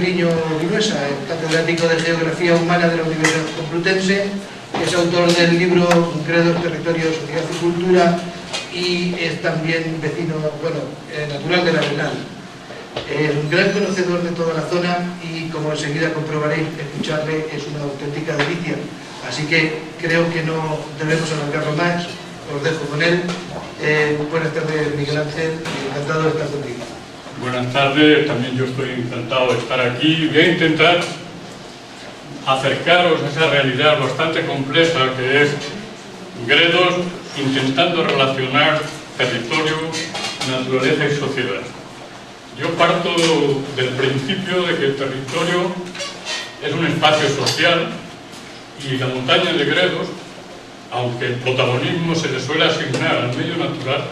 Niño Vinuesa, catedrático de Geografía Humana de la Universidad Complutense, es autor del libro Gredos, Territorios, Sociedad y Cultura, y es también vecino, natural del Arenal. Un gran conocedor de toda la zona y, como enseguida comprobaréis, escucharle es una auténtica delicia. Así que creo que no debemos alargarlo más, os dejo con él. Buenas tardes, Miguel Ángel, encantado de estar contigo. Buenas tardes, también yo estoy encantado de estar aquí. Voy a intentar acercaros a esa realidad bastante compleja que es Gredos, intentando relacionar territorio, naturaleza y sociedad. Yo parto del principio de que el territorio es un espacio social y la montaña de Gredos, aunque el protagonismo se le suele asignar al medio natural,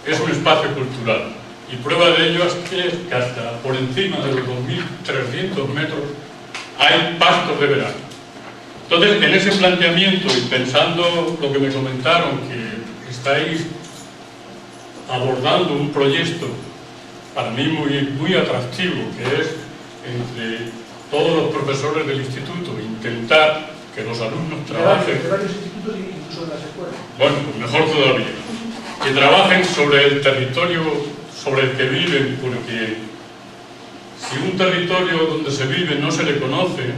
es un espacio cultural. Y prueba de ello es que hasta por encima de los 2.300 metros hay pastos de verano. Entonces, en ese planteamiento y pensando lo que me comentaron, que estáis abordando un proyecto para mí muy atractivo, que es entre todos los profesores del instituto intentar que los alumnos trabajen... De varios institutos e incluso de las escuelas. Bueno, pues mejor todavía. Que trabajen sobre el territorio sobre el que viven, porque si un territorio donde se vive no se le conoce,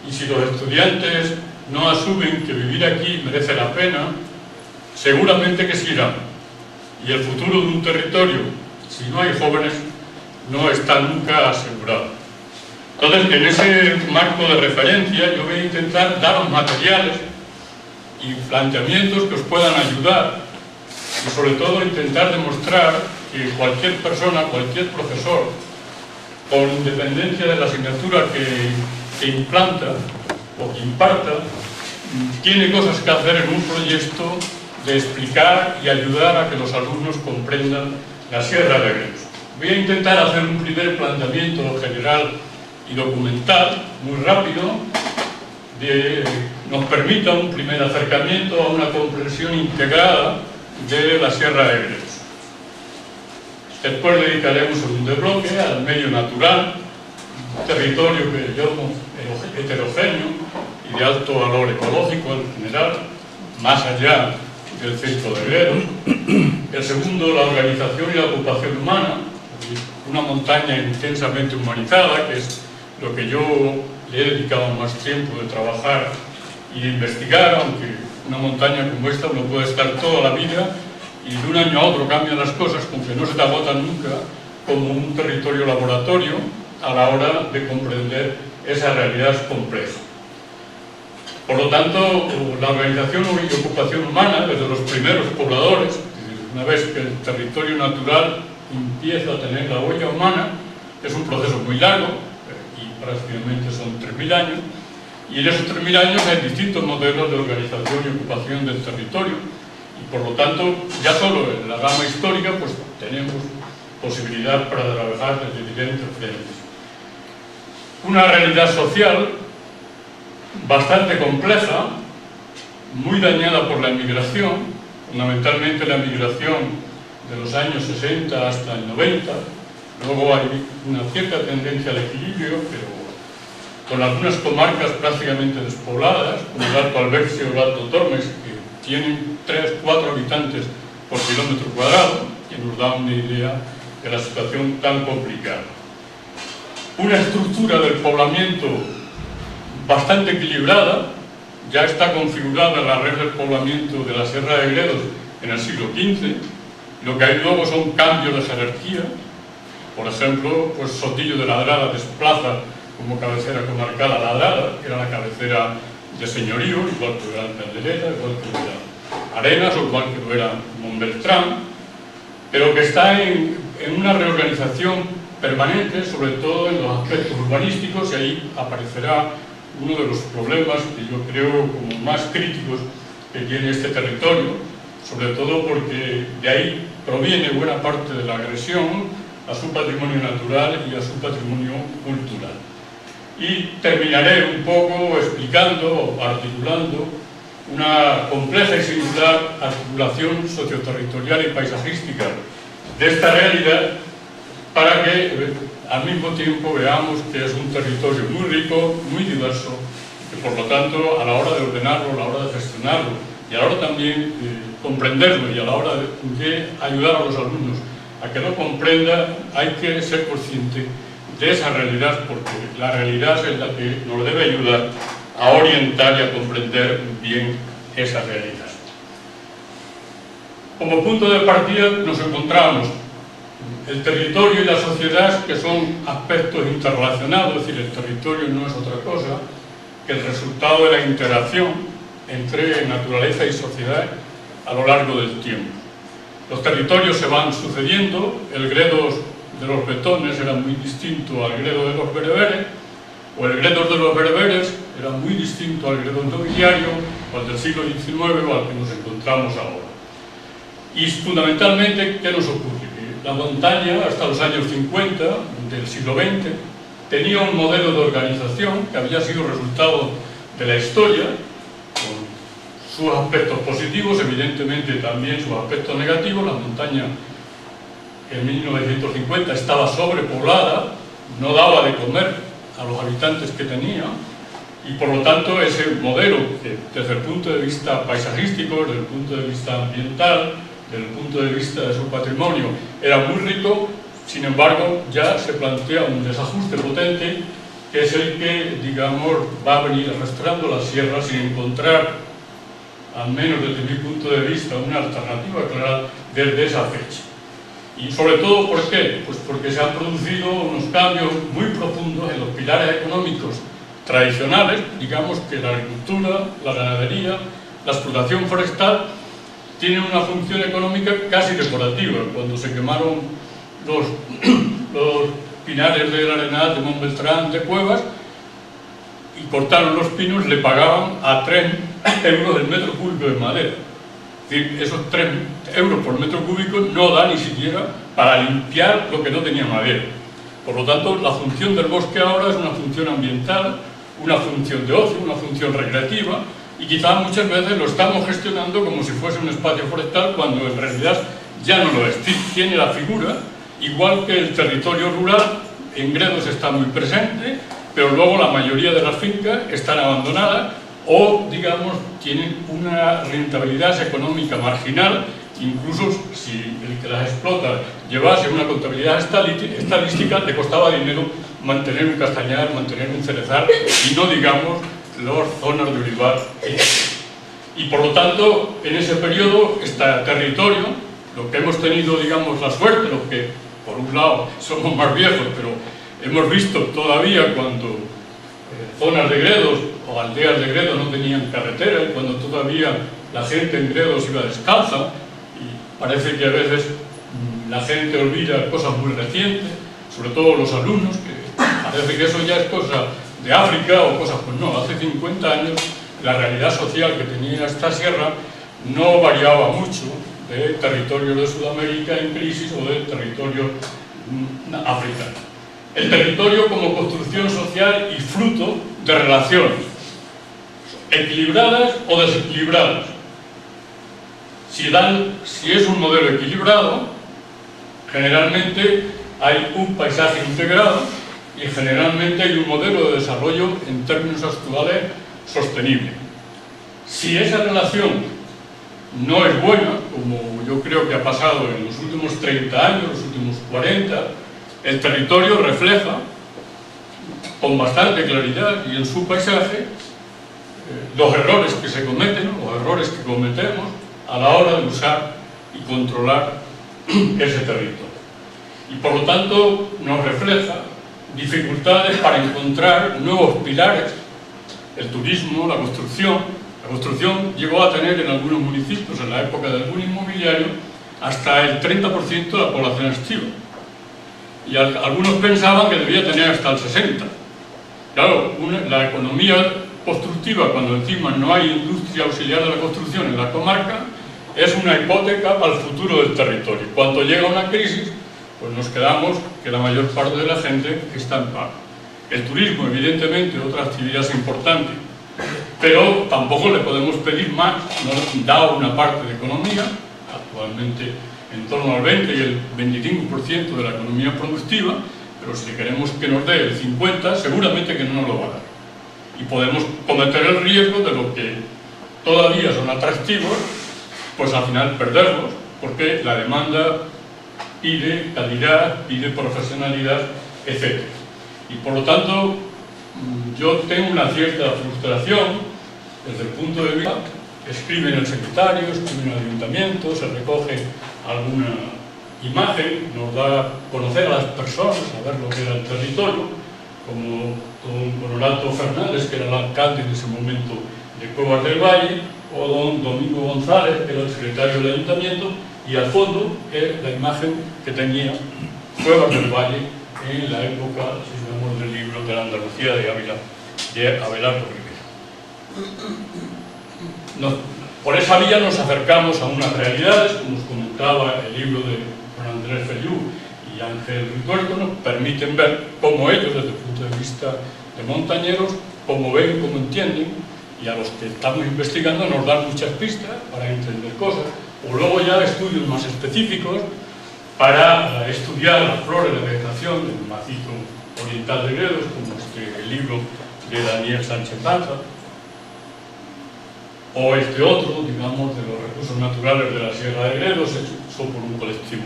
y si los estudiantes no asumen que vivir aquí merece la pena, seguramente que se irán. Y el futuro de un territorio, si no hay jóvenes, no está nunca asegurado. Entonces, en ese marco de referencia, yo voy a intentar daros materiales y planteamientos que os puedan ayudar, y sobre todo intentar demostrar que cualquier persona, cualquier profesor, con independencia de la asignatura que implanta o que imparta, tiene cosas que hacer en un proyecto de explicar y ayudar a que los alumnos comprendan la Sierra de Gredos. Voy a intentar hacer un primer planteamiento general y documental, muy rápido, nos permita un primer acercamiento a una comprensión integrada de la Sierra de Gredos. Después dedicaremos un segundo bloque al medio natural, un territorio que yo llamo heterogéneo y de alto valor ecológico en general, más allá del centro de Gredos. El segundo, la organización y la ocupación humana, una montaña intensamente humanizada, que es lo que yo le he dedicado más tiempo de trabajar y de investigar, aunque una montaña como esta uno puede estar toda la vida y de un año a otro cambian las cosas, con que no se te agotan nunca, como un territorio laboratorio a la hora de comprender esa realidad compleja. Por lo tanto, la organización y ocupación humana, desde los primeros pobladores, una vez que el territorio natural empieza a tener la huella humana, es un proceso muy largo, y prácticamente son 3.000 años, y en esos 3.000 años hay distintos modelos de organización y ocupación del territorio, y por lo tanto, ya solo en la gama histórica, pues tenemos posibilidad para trabajar desde diferentes frentes. Una realidad social bastante compleja, muy dañada por la emigración, fundamentalmente la migración de los años 60 hasta el 90, luego hay una cierta tendencia al equilibrio, pero con algunas comarcas prácticamente despobladas, como el Alto Alberche o el Alto Tormes, que tienen 3-4 habitantes por kilómetro cuadrado, que nos da una idea de la situación tan complicada. Una estructura del poblamiento bastante equilibrada, ya está configurada la red del poblamiento de la Sierra de Gredos en el siglo XV, lo que hay luego son cambios de jerarquía. Por ejemplo, pues Sotillo de Ladrada desplaza como cabecera comarcal a Ladrada, que era la cabecera de señorío, igual que lo era Pendereta, igual que lo era Arenas, o igual que lo era Montbeltrán, pero que está en una reorganización permanente, sobre todo en los aspectos urbanísticos, y ahí aparecerá uno de los problemas que yo creo como más críticos que tiene este territorio, sobre todo porque de ahí proviene buena parte de la agresión a su patrimonio natural y a su patrimonio cultural. Y terminaré un poco explicando, articulando una compleja y singular articulación socioterritorial y paisajística de esta realidad para que al mismo tiempo veamos que es un territorio muy rico, muy diverso, que por lo tanto a la hora de ordenarlo, a la hora de gestionarlo y a la hora también de comprenderlo y a la hora de ayudar a los alumnos a que lo comprenda, hay que ser consciente de esa realidad, porque la realidad es la que nos debe ayudar a orientar y a comprender bien esa realidad. Como punto de partida nos encontramos el territorio y la sociedad, que son aspectos interrelacionados, es decir, el territorio no es otra cosa que el resultado de la interacción entre naturaleza y sociedad a lo largo del tiempo. Los territorios se van sucediendo, el gredos de los betones era muy distinto al gredo de los bereberes, o el gredo de los bereberes era muy distinto al gredo nobiliario, o al del siglo XIX o al que nos encontramos ahora. Y fundamentalmente, ¿qué nos ocurre? Que la montaña, hasta los años 50 del siglo XX, tenía un modelo de organización que había sido resultado de la historia, con sus aspectos positivos, evidentemente también sus aspectos negativos. La montaña en 1950 estaba sobrepoblada, no daba de comer a los habitantes que tenía, y por lo tanto ese modelo, que desde el punto de vista paisajístico, desde el punto de vista ambiental, desde el punto de vista de su patrimonio, era muy rico. Sin embargo, ya se plantea un desajuste potente, que es el que, digamos, va a venir arrastrando la sierra sin encontrar, al menos desde mi punto de vista, una alternativa clara desde esa fecha. Y sobre todo, ¿por qué? Pues porque se han producido unos cambios muy profundos en los pilares económicos tradicionales. Digamos que la agricultura, la ganadería, la explotación forestal tienen una función económica casi decorativa. Cuando se quemaron los pinares del Arenal, de Montbeltrán, de Cuevas, y cortaron los pinos, le pagaban a 3 euros el metro cúbico de madera. Es decir, esos 3 euros por metro cúbico no da ni siquiera para limpiar lo que no tenía madera. Por lo tanto, la función del bosque ahora es una función ambiental, una función de ocio, una función recreativa, y quizás muchas veces lo estamos gestionando como si fuese un espacio forestal, cuando en realidad ya no lo es. Tiene la figura, igual que el territorio rural, en gredos está muy presente, pero luego la mayoría de las fincas están abandonadas o, digamos, tienen una rentabilidad económica marginal. Incluso si el que las explota llevase una contabilidad estadística, le costaba dinero mantener un castañar, mantener un cerezal, y no digamos las zonas de olivar. Y por lo tanto, en ese periodo, este territorio, lo que hemos tenido, digamos, la suerte, los que por un lado somos más viejos, pero hemos visto todavía cuando zonas de gredos o aldeas de gredos no tenían carretera, y cuando todavía la gente en gredos iba descalza, y parece que a veces la gente olvida cosas muy recientes, sobre todo los alumnos, que parece que eso ya es cosa de África o cosas. Pues no, hace 50 años la realidad social que tenía esta sierra no variaba mucho de territorios de Sudamérica en crisis o de territorios africanos. El territorio como construcción social y fruto de relaciones equilibradas o desequilibradas. Si es un modelo equilibrado, generalmente hay un paisaje integrado y generalmente hay un modelo de desarrollo en términos actuales sostenible. Si esa relación no es buena, como yo creo que ha pasado en los últimos 30 años, los últimos 40, el territorio refleja con bastante claridad y en su paisaje los errores que se cometen, los errores que cometemos a la hora de usar y controlar ese territorio. Y por lo tanto nos refleja dificultades para encontrar nuevos pilares. El turismo, la construcción. La construcción llegó a tener en algunos municipios, en la época del boom inmobiliario, hasta el 30% de la población activa. Y algunos pensaban que debía tener hasta el 60%. Claro, la economía constructiva, cuando encima no hay industria auxiliar de la construcción en la comarca, es una hipoteca para el futuro del territorio. Cuando llega una crisis, pues nos quedamos que la mayor parte de la gente está en paro. El turismo, evidentemente, otra actividad importante, pero tampoco le podemos pedir más. Nos da una parte de economía, actualmente en torno al 20 y el 25% de la economía productiva, pero si queremos que nos dé el 50, seguramente que no nos lo va a dar. Y podemos cometer el riesgo de lo que todavía son atractivos, pues al final perderlos, porque la demanda pide calidad, pide profesionalidad, etc. Y por lo tanto, yo tengo una cierta frustración desde el punto de vista, escriben el secretario, escriben el ayuntamiento, se recoge alguna imagen, nos da a conocer a las personas, a ver lo que era el territorio, como don Honorato Fernández, que era el alcalde en ese momento de Cuevas del Valle, o don Domingo González, que era el secretario del ayuntamiento, y al fondo es la imagen que tenía Cuevas del Valle en la época, si vemos del libro de la Andalucía de Ávila, de Abelardo Rivera. Por esa vía nos acercamos a unas realidades, como os comentaba el libro de Juan Andrés Feliú y Ángel Rituerto, nos permiten ver cómo ellos, desde el punto de vista de montañeros, cómo ven, cómo entienden, y a los que estamos investigando nos dan muchas pistas para entender cosas, o luego ya estudios más específicos para estudiar la flora y la vegetación del macizo oriental de Gredos, como el libro de Daniel Sánchez Lanza, o este otro, digamos, de los recursos naturales de la Sierra de Gredos, hecho por un colectivo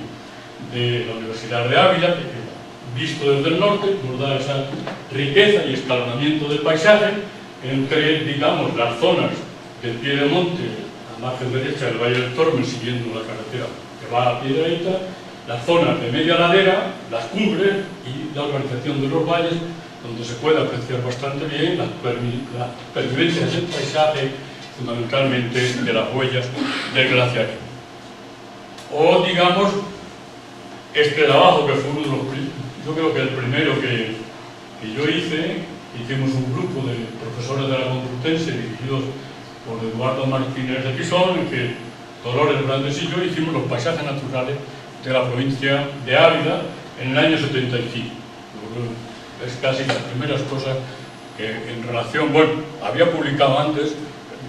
de la Universidad de Ávila, que visto desde el norte nos da esa riqueza y escalonamiento del paisaje entre, digamos, las zonas del pie de monte, a margen derecha del Valle del Tormes, siguiendo la carretera que va a Piedrahíta, las zonas de media ladera, las cumbres y la organización de los valles, donde se puede apreciar bastante bien las pervivencias del paisaje, fundamentalmente de las huellas del glaciario. O, digamos, este trabajo que fue uno de los, yo creo que el primero que yo hice, hicimos un grupo de profesores de la Complutense dirigidos por Eduardo Martínez de Pisón, en que Dolores Brandes y yo hicimos los paisajes naturales de la provincia de Ávila en el año 75. Es casi las primeras cosas que en relación, bueno, había publicado antes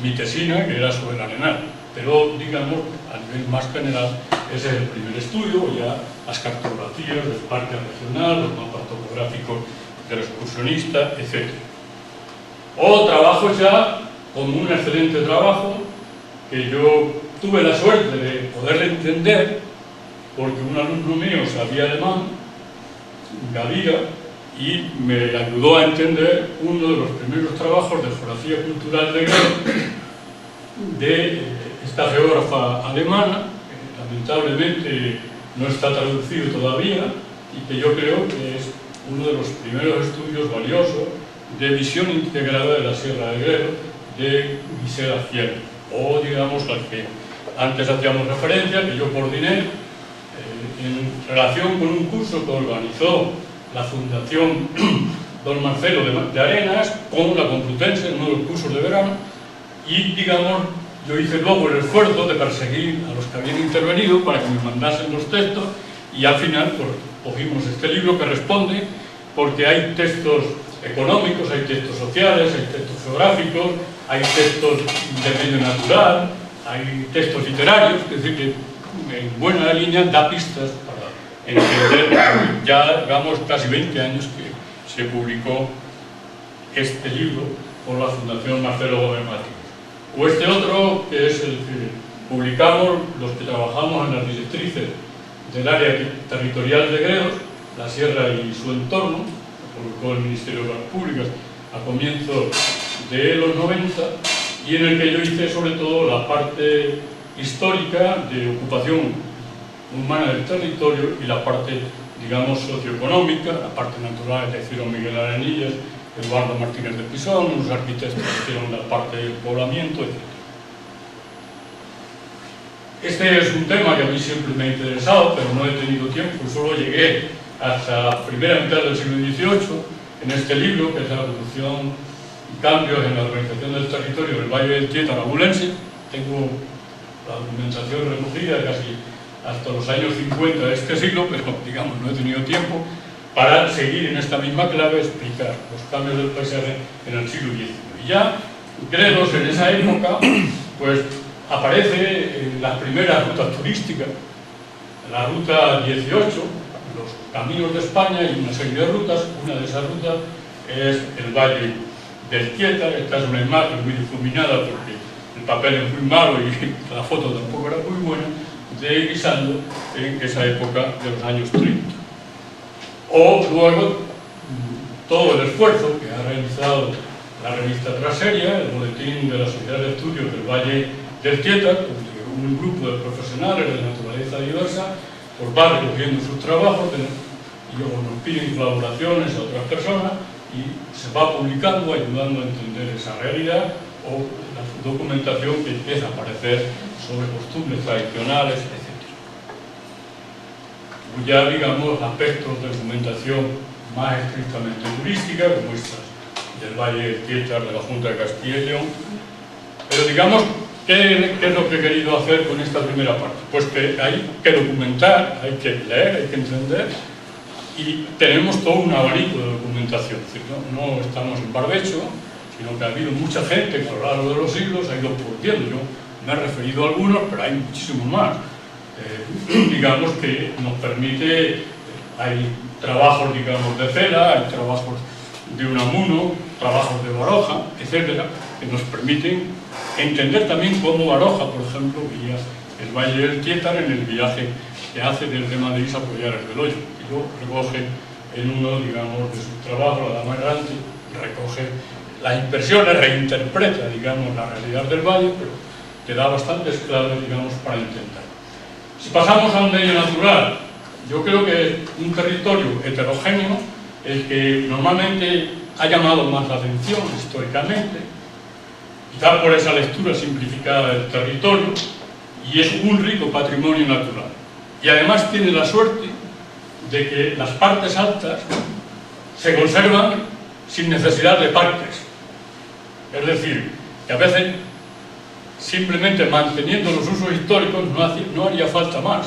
mi tesina, que era sobre el Arenal, pero digamos, a nivel más general, ese es el primer estudio, ya las cartografías del parque regional, los mapas topográficos del excursionista, etc. O trabajos ya como un excelente trabajo, que yo tuve la suerte de poder entender, porque un alumno mío sabía alemán, Gavira, y me ayudó a entender uno de los primeros trabajos de geografía cultural de Gredos, de esta geógrafa alemana, que lamentablemente no está traducido todavía, y que yo creo que es uno de los primeros estudios valiosos de visión integrada de la Sierra de Gredos, de Gisela Fiel, o digamos al que antes hacíamos referencia, que yo coordiné en relación con un curso que organizó la Fundación Don Marcelo de Arenas con la Complutense en uno de los cursos de verano, y digamos yo hice luego el esfuerzo de perseguir a los que habían intervenido para que me mandasen los textos, y al final pues, cogimos este libro que responde, porque hay textos económicos, hay textos sociales, hay textos geográficos, hay textos de medio natural, hay textos literarios, es decir, que en buena línea da pistas para entender, ya digamos casi 20 años que se publicó este libro por la Fundación Marcelo Gómez Martínez. O este otro, que es el que publicamos los que trabajamos en las directrices del área territorial de Gredos, la sierra y su entorno, que publicó el Ministerio de Obras Públicas a comienzos de los 90, y en el que yo hice sobre todo la parte histórica de ocupación humana del territorio y la parte, digamos, socioeconómica, la parte natural, que hicieron Miguel Arenillas, Eduardo Martínez de Pisón, unos arquitectos que hicieron la parte del poblamiento, etc. Este es un tema que a mí siempre me ha interesado, pero no he tenido tiempo, solo llegué hasta la primera mitad del siglo XVIII, en este libro, que es la evolución y cambios en la organización del territorio del Valle del Tieta Abulense. Tengo la documentación recogida casi hasta los años 50 de este siglo, pero digamos no he tenido tiempo para seguir en esta misma clave, explicar los cambios del paisaje en el siglo XIX. Y ya Gredos en esa época pues aparece en las primeras rutas turísticas, la ruta 18, los caminos de España y una serie de rutas. Una de esas rutas es el Valle del Tieta. Esta es una imagen muy difuminada porque el papel es muy malo y la foto tampoco era muy buena, de Guisando en esa época de los años 30. O luego todo el esfuerzo que ha realizado la revista Traseria, el boletín de la Sociedad de Estudios del Valle del Tieta, un grupo de profesionales de naturaleza diversa, pues va recogiendo sus trabajos y luego nos piden colaboraciones a otras personas y se va publicando, ayudando a entender esa realidad, o la documentación que empieza a aparecer sobre costumbres tradicionales, etc. Ya, digamos, aspectos de documentación más estrictamente turística, como estas del Valle del Tieta, de la Junta de Castilla y León. Pero digamos, ¿qué es lo que he querido hacer con esta primera parte? Pues que hay que documentar, hay que leer, hay que entender, y tenemos todo un abanico de documentación. Es decir, no estamos en barbecho, sino que ha habido mucha gente que a lo largo de los siglos ha ido produciendo. Yo me he referido a algunos, pero hay muchísimos más. Digamos que nos permite, hay trabajos, digamos, de Cela, hay trabajos de Unamuno, trabajos de Baroja, etcétera, que nos permiten entender también cómo Baroja, por ejemplo, guía el Valle del Tieta en el viaje que hace desde Madrid a Collares del Hoyo. Y luego recoge en uno, digamos, de sus trabajos, La Dama Errante, recoge las impresiones, reinterpreta, digamos, la realidad del valle, pero te da bastantes claves, digamos, para intentar. Si pasamos a un medio natural, yo creo que es un territorio heterogéneo el que normalmente ha llamado más la atención históricamente, quizá por esa lectura simplificada del territorio, y es un rico patrimonio natural. Y además tiene la suerte de que las partes altas se conservan sin necesidad de parques. Es decir, que a veces simplemente manteniendo los usos históricos no haría falta más.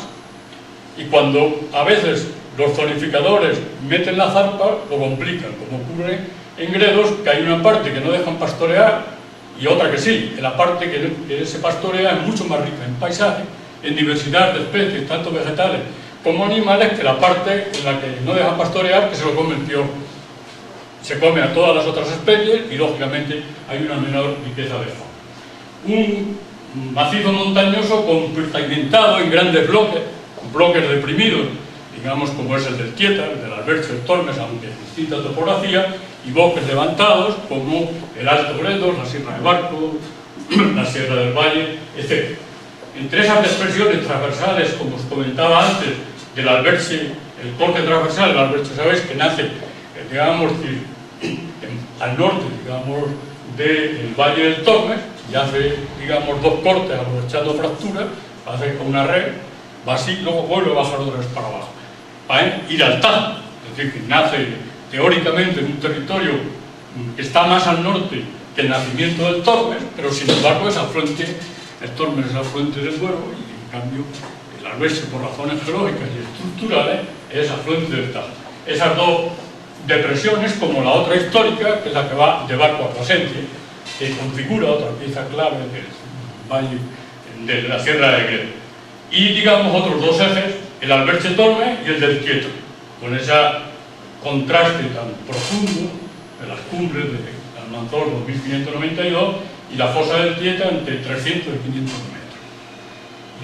Y cuando a veces los zonificadores meten la zarpa, lo complican, como ocurre en Gredos, que hay una parte que no dejan pastorear y otra que sí. La parte que se pastorea es mucho más rica en paisaje, en diversidad de especies, tanto vegetales como animales, que la parte en la que no dejan pastorear, que se lo come el piorro. Se come a todas las otras especies y, lógicamente, hay una menor riqueza de fauna. Un macizo montañoso pavimentado en grandes bloques deprimidos, digamos como es el del Tieta, el del Alberche, el Tormes, aunque en distinta topografía, y bosques levantados como el Alto Gredos, la Sierra de Barco, la Sierra del Valle, etc. Entre esas expresiones transversales, como os comentaba antes, del Alberche, el corte transversal del Alberche, sabéis que nace, digamos, al norte, digamos, del Valle del Tormes, y hace, digamos, dos cortes aprovechando fracturas, hace una red, va así, luego vuelve a bajar otra vez para abajo, para ir al Tajo. Es decir, que nace teóricamente en un territorio que está más al norte que el nacimiento del Tormes, pero sin embargo es afluente, el Tormes es afluente del Duero, y en cambio el Alberche, por razones geológicas y estructurales, es afluente del Tajo. Esas dos depresiones, como la otra histórica, que es la que va de Barco a Plasencia, que configura otra pieza clave del valle de la Sierra de Gredos. Y, digamos, otros dos ejes, el Alberche Tormes y el del Tieta, con ese contraste tan profundo de las cumbres de Almanzor 2592 y la fosa del Tieta entre 300 y 500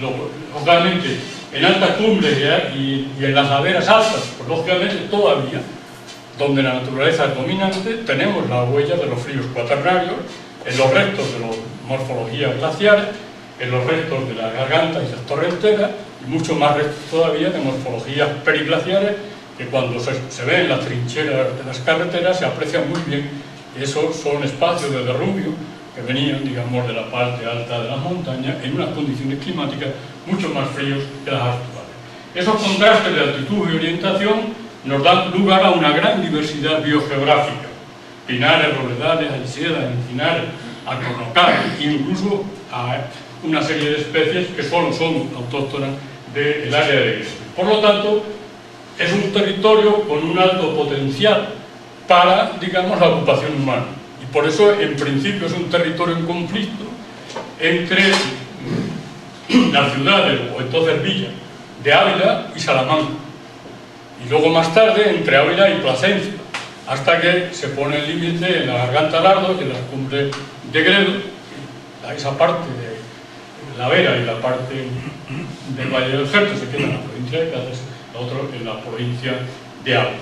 metros. Lógicamente, en altas cumbres y en las laderas altas, pues lógicamente todavía, donde la naturaleza es dominante, tenemos la huella de los fríos cuaternarios, en los restos de las morfologías glaciares, en los restos de las gargantas y las torrenteras, y mucho más restos todavía de morfologías periglaciares, que cuando se ven las trincheras de las carreteras se aprecian muy bien. Esos son espacios de derrubio que venían, digamos, de la parte alta de las montañas en unas condiciones climáticas mucho más fríos que las actuales. Esos contrastes de altitud y orientación nos dan lugar a una gran diversidad biogeográfica: pinares, roledales, alsiedas, encinares, alcornocales, incluso a una serie de especies que solo son autóctonas del área de Gredos. Por lo tanto, es un territorio con un alto potencial para, digamos, la ocupación humana. Y por eso, en principio, es un territorio en conflicto entre las ciudades, o entonces villas, de Ávila y Salamanca. y luego más tarde entre Ávila y Plasencia, hasta que se pone el límite en la Garganta Lardo y en la cumbre de Gredo, esa parte de la Vera y la parte del Valle del Jerto se queda en la provincia de Cáceres, la otra en la provincia de Ávila.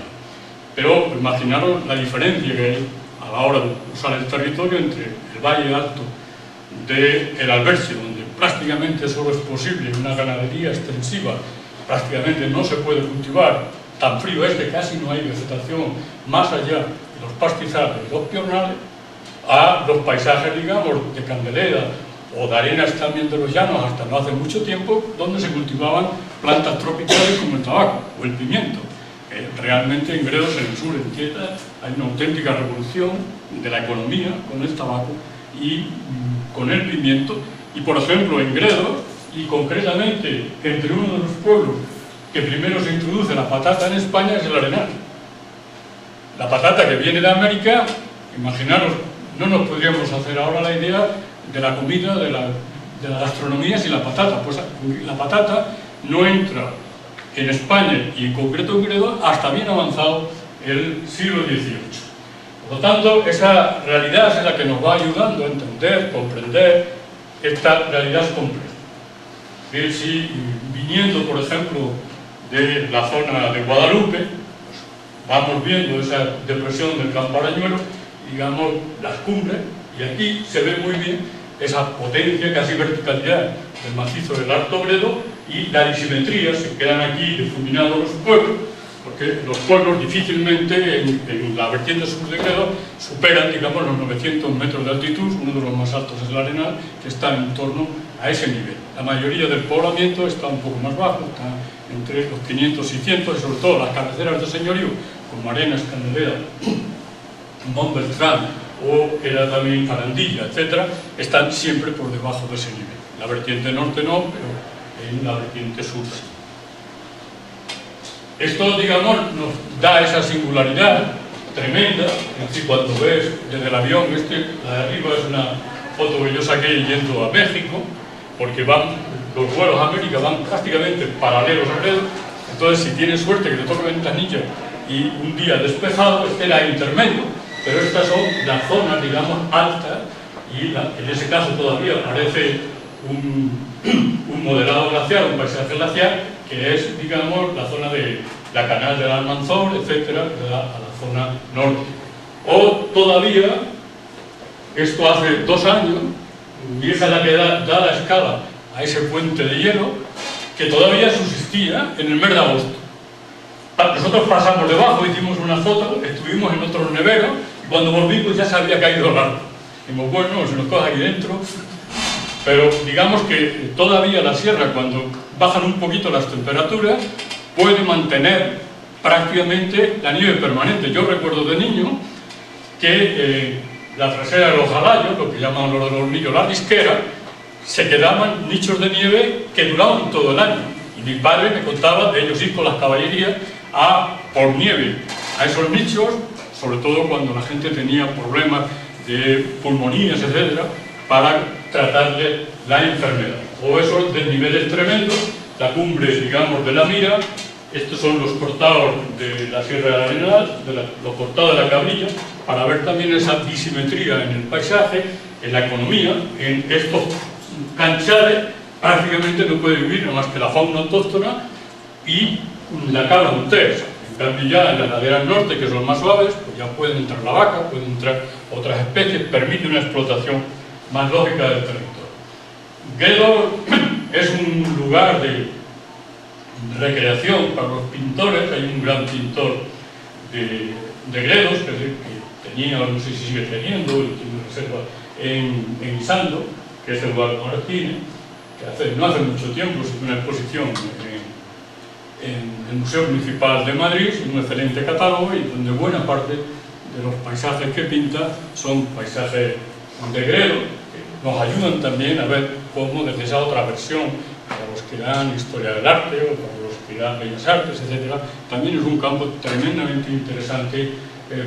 Pero imaginaros la diferencia que hay a la hora de usar el territorio entre el Valle Alto del Alberche, donde prácticamente solo es posible una ganadería extensiva, prácticamente no se puede cultivar, tan frío es que casi no hay vegetación más allá de los pastizales y los piornales, a los paisajes, digamos, de Candelera o de arenas también de los llanos hasta no hace mucho tiempo, donde se cultivaban plantas tropicales como el tabaco o el pimiento. Realmente en Gredos, en el sur, en Tieta, hay una auténtica revolución de la economía con el tabaco y con el pimiento. Y por ejemplo, en Gredos, y concretamente entre uno de los pueblos que primero se introduce la patata en España es el Arenal. La patata que viene de América, imaginaros, no nos podríamos hacer ahora la idea de la comida, de la gastronomía sin la patata. Pues la patata no entra en España y en concreto en Gredos hasta bien avanzado el siglo XVIII. Por lo tanto, esa realidad es la que nos va ayudando a entender, comprender esta realidad compleja. Es decir, si viniendo, por ejemplo, de la zona de Guadalupe, pues vamos viendo esa depresión del Campo Arañuelo, digamos, las cumbres, y aquí se ve muy bien esa potencia, casi verticalidad del macizo del Alto Gredo y la disimetría. Se quedan aquí difuminados los pueblos, porque los pueblos difícilmente en la vertiente sur de Gredo superan, digamos, los 900 metros de altitud. Uno de los más altos es el Arenal, que está en torno a ese nivel. La mayoría del poblamiento está un poco más bajo, está entre los 500 y 100, y sobre todo las cabeceras de señorío, como Arenas, Candelera, Montbeltrán o era también Farandilla, etcétera, están siempre por debajo de ese nivel. La vertiente norte no, pero en la vertiente sur sí. Esto, digamos, nos da esa singularidad tremenda. Es decir, cuando ves desde el avión, la de arriba es una foto que yo saqué yendo a México, porque los vuelos a América van prácticamente paralelos a Gredos. Entonces, si tienes suerte que te toque ventanilla y un día despejado, era intermedio, pero estas son las zonas, digamos, altas, y en ese caso todavía aparece un modelado glaciar, un paisaje glaciar, que es, digamos, la zona de la Canal del Almanzor, etcétera, que da a la zona norte. O todavía, esto hace 2 años, y esa es la que da la escala a ese puente de hielo, que todavía subsistía en el mes de agosto. Nosotros pasamos debajo, hicimos una foto, estuvimos en otros neveros, y cuando volvimos ya se había caído el árbol. Dijimos, bueno, se nos coge aquí dentro. Pero digamos que todavía la sierra, cuando bajan un poquito las temperaturas, puede mantener prácticamente la nieve permanente. Yo recuerdo de niño que la trasera de los jalayos, lo que llaman los hornillos, la disquera, se quedaban nichos de nieve que duraban todo el año. Y mi padre me contaba de ellos ir con las caballerías por nieve a esos nichos, sobre todo cuando la gente tenía problemas de pulmonías, etcétera, para tratarle la enfermedad. O esos desniveles tremendos, la cumbre, digamos, de la Mira. Estos son los cortados de la Sierra del Arenal, los cortados de la Cabrilla, para ver también esa disimetría en el paisaje, en la economía. En estos canchares prácticamente no puede vivir nada más que la fauna autóctona y la cabra montés. En cambio ya en las laderas norte, que son más suaves, pues ya pueden entrar la vaca, pueden entrar otras especies, permite una explotación más lógica del territorio. Gredos es un lugar de recreación para los pintores. Hay un gran pintor de Gredos que tenía, no sé si sigue teniendo, tiene reserva en Isando, que es Eduardo Martínez, que no hace mucho tiempo hizo una exposición en el Museo Municipal de Madrid, un excelente catálogo, y donde buena parte de los paisajes que pinta son paisajes de Gredos, que nos ayudan también a ver cómo desde esa otra versión, para los que dan historia del arte o para los que dan bellas artes, etc., también es un campo tremendamente interesante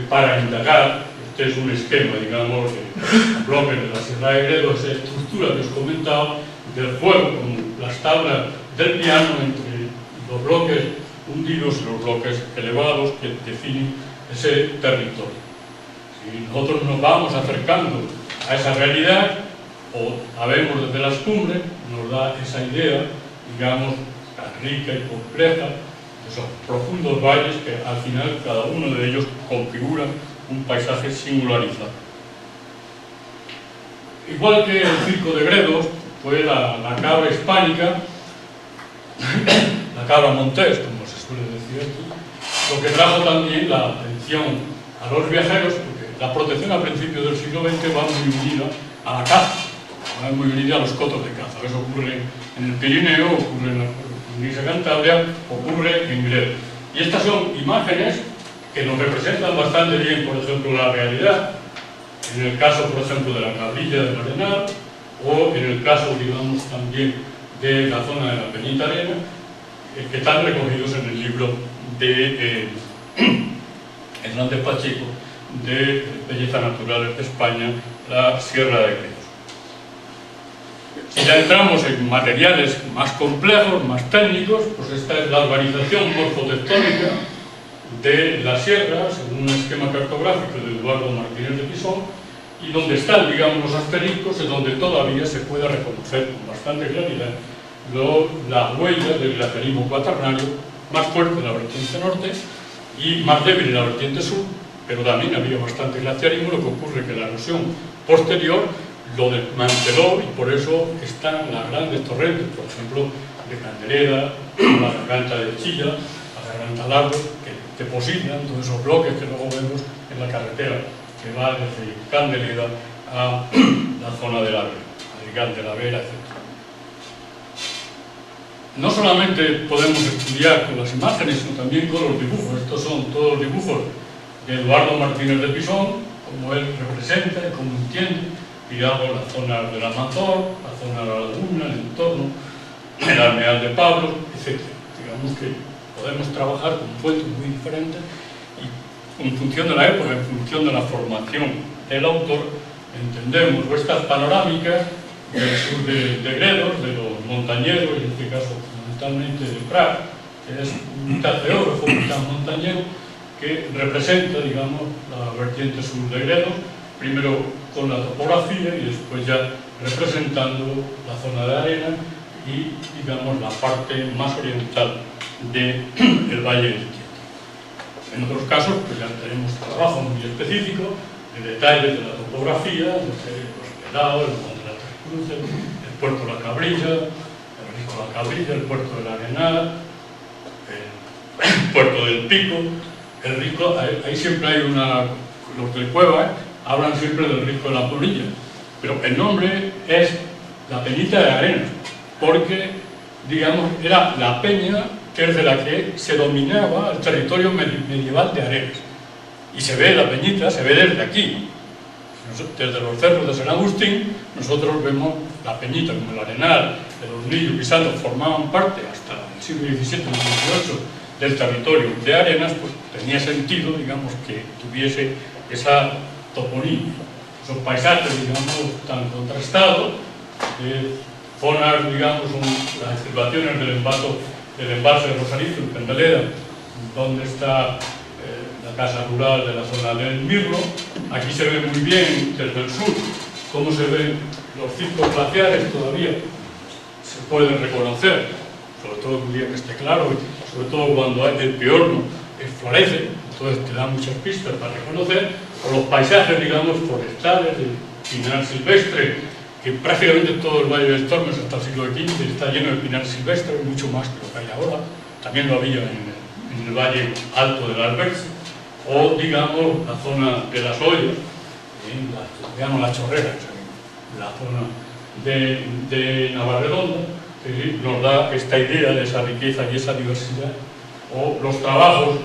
para indagar. Este es un esquema, digamos, de bloques de la Sierra de Gredos, esa estructura que os he comentado del juego, con las tablas del piano entre los bloques hundidos y los bloques elevados que definen ese territorio. Si nosotros nos vamos acercando a esa realidad, o la vemos desde las cumbres, nos da esa idea, digamos, tan rica y compleja, de esos profundos valles que al final cada uno de ellos configura un paisaje singularizado. Igual que el circo de Gredos fue la cabra hispánica, la cabra montés, como se suele decir aquí, lo que trajo también la atención a los viajeros, porque la protección a principios del siglo XX va muy unida a la caza, va muy unida a los cotos de caza. Eso ocurre en el Pirineo, ocurre en la Cornisa Cantabria, ocurre en Gredos. Y estas son imágenes que nos representan bastante bien, por ejemplo, la realidad, en el caso, por ejemplo, de la Cabrilla del Arenal, o en el caso, digamos, también de la zona de la Peñita Arena, que están recogidos en el libro de Hernández Pacheco, de Bellezas Naturales de España, la Sierra de Gredos. Si ya entramos en materiales más complejos, más técnicos, pues esta es la organización morfotectónica de la sierra, según un esquema cartográfico de Eduardo Martínez de Pisón, y donde están, digamos, los asteriscos, es donde todavía se puede reconocer con bastante claridad las huellas del glaciarismo cuaternario, más fuerte en la vertiente norte y más débil en la vertiente sur, pero también había bastante glaciarismo. Lo que ocurre es que la erosión posterior lo desmanteló y por eso están las grandes torrentes, por ejemplo, de Candelera, la garganta de Chilla, la garganta Largo, que depositan todos esos bloques que luego vemos en la carretera que va desde Candelera a la zona de la Vera, Alicante de la Vera, etc. No solamente podemos estudiar con las imágenes, sino también con los dibujos. Estos son todos los dibujos de Eduardo Martínez de Pisón, como él representa y como entiende, digamos, la zona del Almanzor, la zona de la laguna, el entorno, el Almeal de Pablo, etc. Digamos que podemos trabajar con fuentes muy diferentes y en función de la época, en función de la formación del autor, entendemos estas panorámicas del sur de Gredos, de los montañeros, y en este caso fundamentalmente de Prat, que es mitad geógrafo, mitad montañero, que representa, digamos, la vertiente sur de Gredos, primero con la topografía y después ya representando la zona de arena y, digamos, la parte más oriental del Valle del Quieta. En otros casos, pues ya tenemos trabajo muy específico de detalles de la topografía, de los pelados, el monte de las Tres Cruces, el puerto de la Cabrilla, el Risco de la Cabrilla, el puerto del Arenal, el puerto del Pico, el Risco. Ahí siempre hay los de Cueva hablan siempre del Risco de la Polilla, pero el nombre es la Peñita de Arenas, porque, digamos, era la peña que es de la que se dominaba el territorio medieval de Arenas. Y se ve la peñita, se ve desde aquí. Desde los cerros de San Agustín, nosotros vemos la peñita como el Arenal, el Hornillo, Pisando, formaban parte hasta el siglo XVII y XVIII del territorio de Arenas. Pues tenía sentido, digamos, que tuviese esa toponimia, esos paisajes, digamos, tan contrastados, zonas, digamos, las estribaciones del embalse de Rosarito, en Candelera, donde está la casa rural de la zona del Mirlo. Aquí se ve muy bien desde el sur cómo se ven los circos glaciares, todavía se pueden reconocer, sobre todo un día que esté claro, sobre todo cuando el piorno florece, entonces te da muchas pistas para reconocer, o los paisajes, digamos, forestales, de pinar silvestre, que prácticamente todo el Valle del Tormes hasta el siglo XV está lleno de pinar silvestre, mucho más que lo que hay ahora. También lo había en el Valle Alto del Alberche, o, digamos, la zona de las Ollas, digamos, la Chorrera, la zona de Navarredonda, que nos da esta idea de esa riqueza y esa diversidad, o los trabajos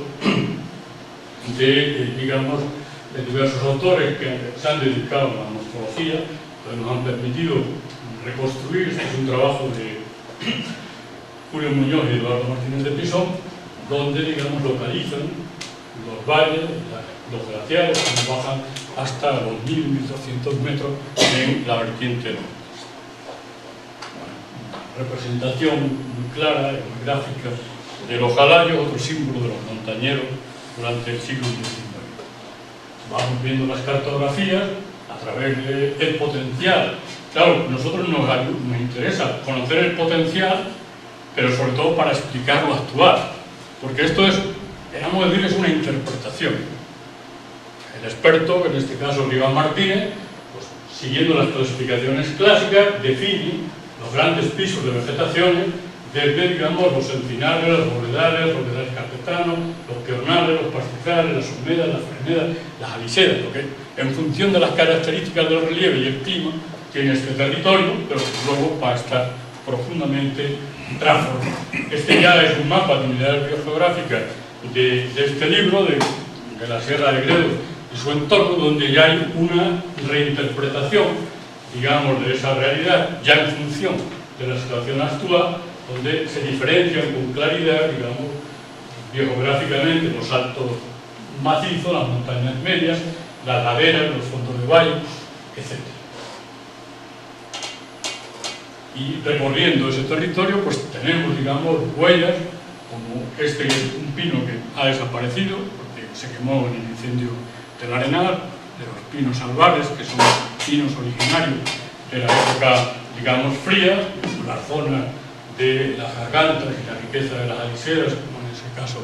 de, digamos, de diversos autores que se han dedicado a la morfología, que nos han permitido reconstruir. Este es un trabajo de Julio Muñoz y Eduardo Martínez de Pisón, donde, digamos, localizan los valles, los glaciares, que bajan hasta los 1.000-1.200 metros en la vertiente norte. Bueno, una representación muy clara y muy gráfica del ojalayo, otro símbolo de los montañeros durante el siglo XIX. Vamos viendo las cartografías a través del potencial. Claro, a nosotros nos interesa conocer el potencial, pero sobre todo para explicarlo actual, porque esto es, vamos a decir, es una interpretación. El experto, en este caso Rivas Martínez, pues, siguiendo las clasificaciones clásicas, define los grandes pisos de vegetaciones desde, digamos, los encinares, los robledales carpetanos, los piornales, los pastizales, las olmedas, las frenedas, las alisedas, lo que en función de las características del relieve y el clima tiene este territorio, pero que luego va a estar profundamente transformado. Este ya es un mapa de unidades biogeográficas de este libro, de la Sierra de Gredos y su entorno, donde ya hay una reinterpretación, digamos, de esa realidad, ya en función de la situación actual, donde se diferencian con claridad, digamos, biogeográficamente los altos macizos, las montañas medias, las laderas, los fondos de valle, etc. Y recorriendo ese territorio, pues tenemos, digamos, huellas, como este que es un pino que ha desaparecido, porque se quemó en el incendio del Arenal, de los pinos salvares, que son pinos originarios de la época, digamos, fría, la zona de las gargantas y la riqueza de las aliseras, como en ese caso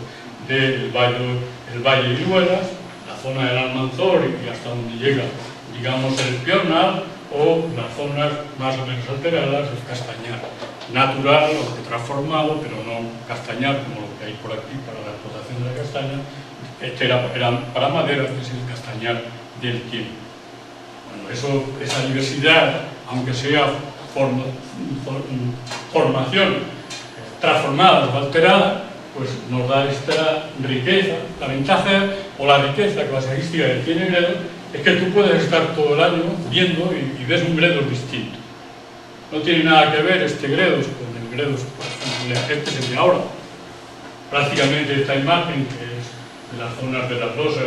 del Valle de Iruelas, la zona del Almanzor y hasta donde llega, digamos, el Piornal, o las zonas más o menos alteradas, el castañar natural, o transformado, pero no castañar como lo que hay por aquí para la explotación de la castaña. Este era para madera, que es el castañar del tiempo. Bueno, esa diversidad, aunque sea formación transformada o alterada, pues nos da esta riqueza. La ventaja o la riqueza clasicística que tiene Gredos es que tú puedes estar todo el año viendo y ves un Gredos distinto. No tiene nada que ver este Gredos con el Gredos, este es el de ahora. Prácticamente esta imagen, que es de las zonas de las Rosas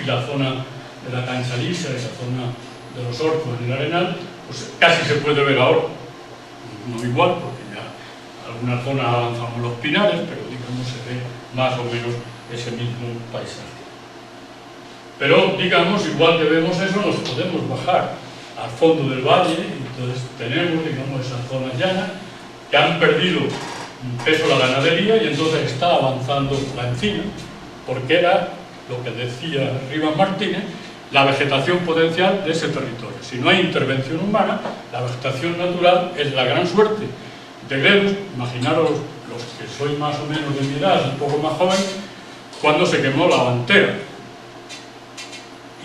y la zona de la Cancha Lisa, esa zona de los Orcos en el Arenal, pues casi se puede ver ahora. No igual, porque ya en algunas zonas avanzamos los pinares, pero digamos se ve más o menos ese mismo paisaje. Pero, digamos, igual que vemos eso, nos podemos bajar al fondo del valle, y entonces tenemos, digamos, esas zonas llanas que han perdido peso la ganadería y entonces está avanzando la encina, porque era lo que decía Rivas Martínez, la vegetación potencial de ese territorio. Si no hay intervención humana, la vegetación natural es la gran suerte de Gredos. Imaginaros los que sois más o menos de mi edad, un poco más joven, cuando se quemó la Avantera.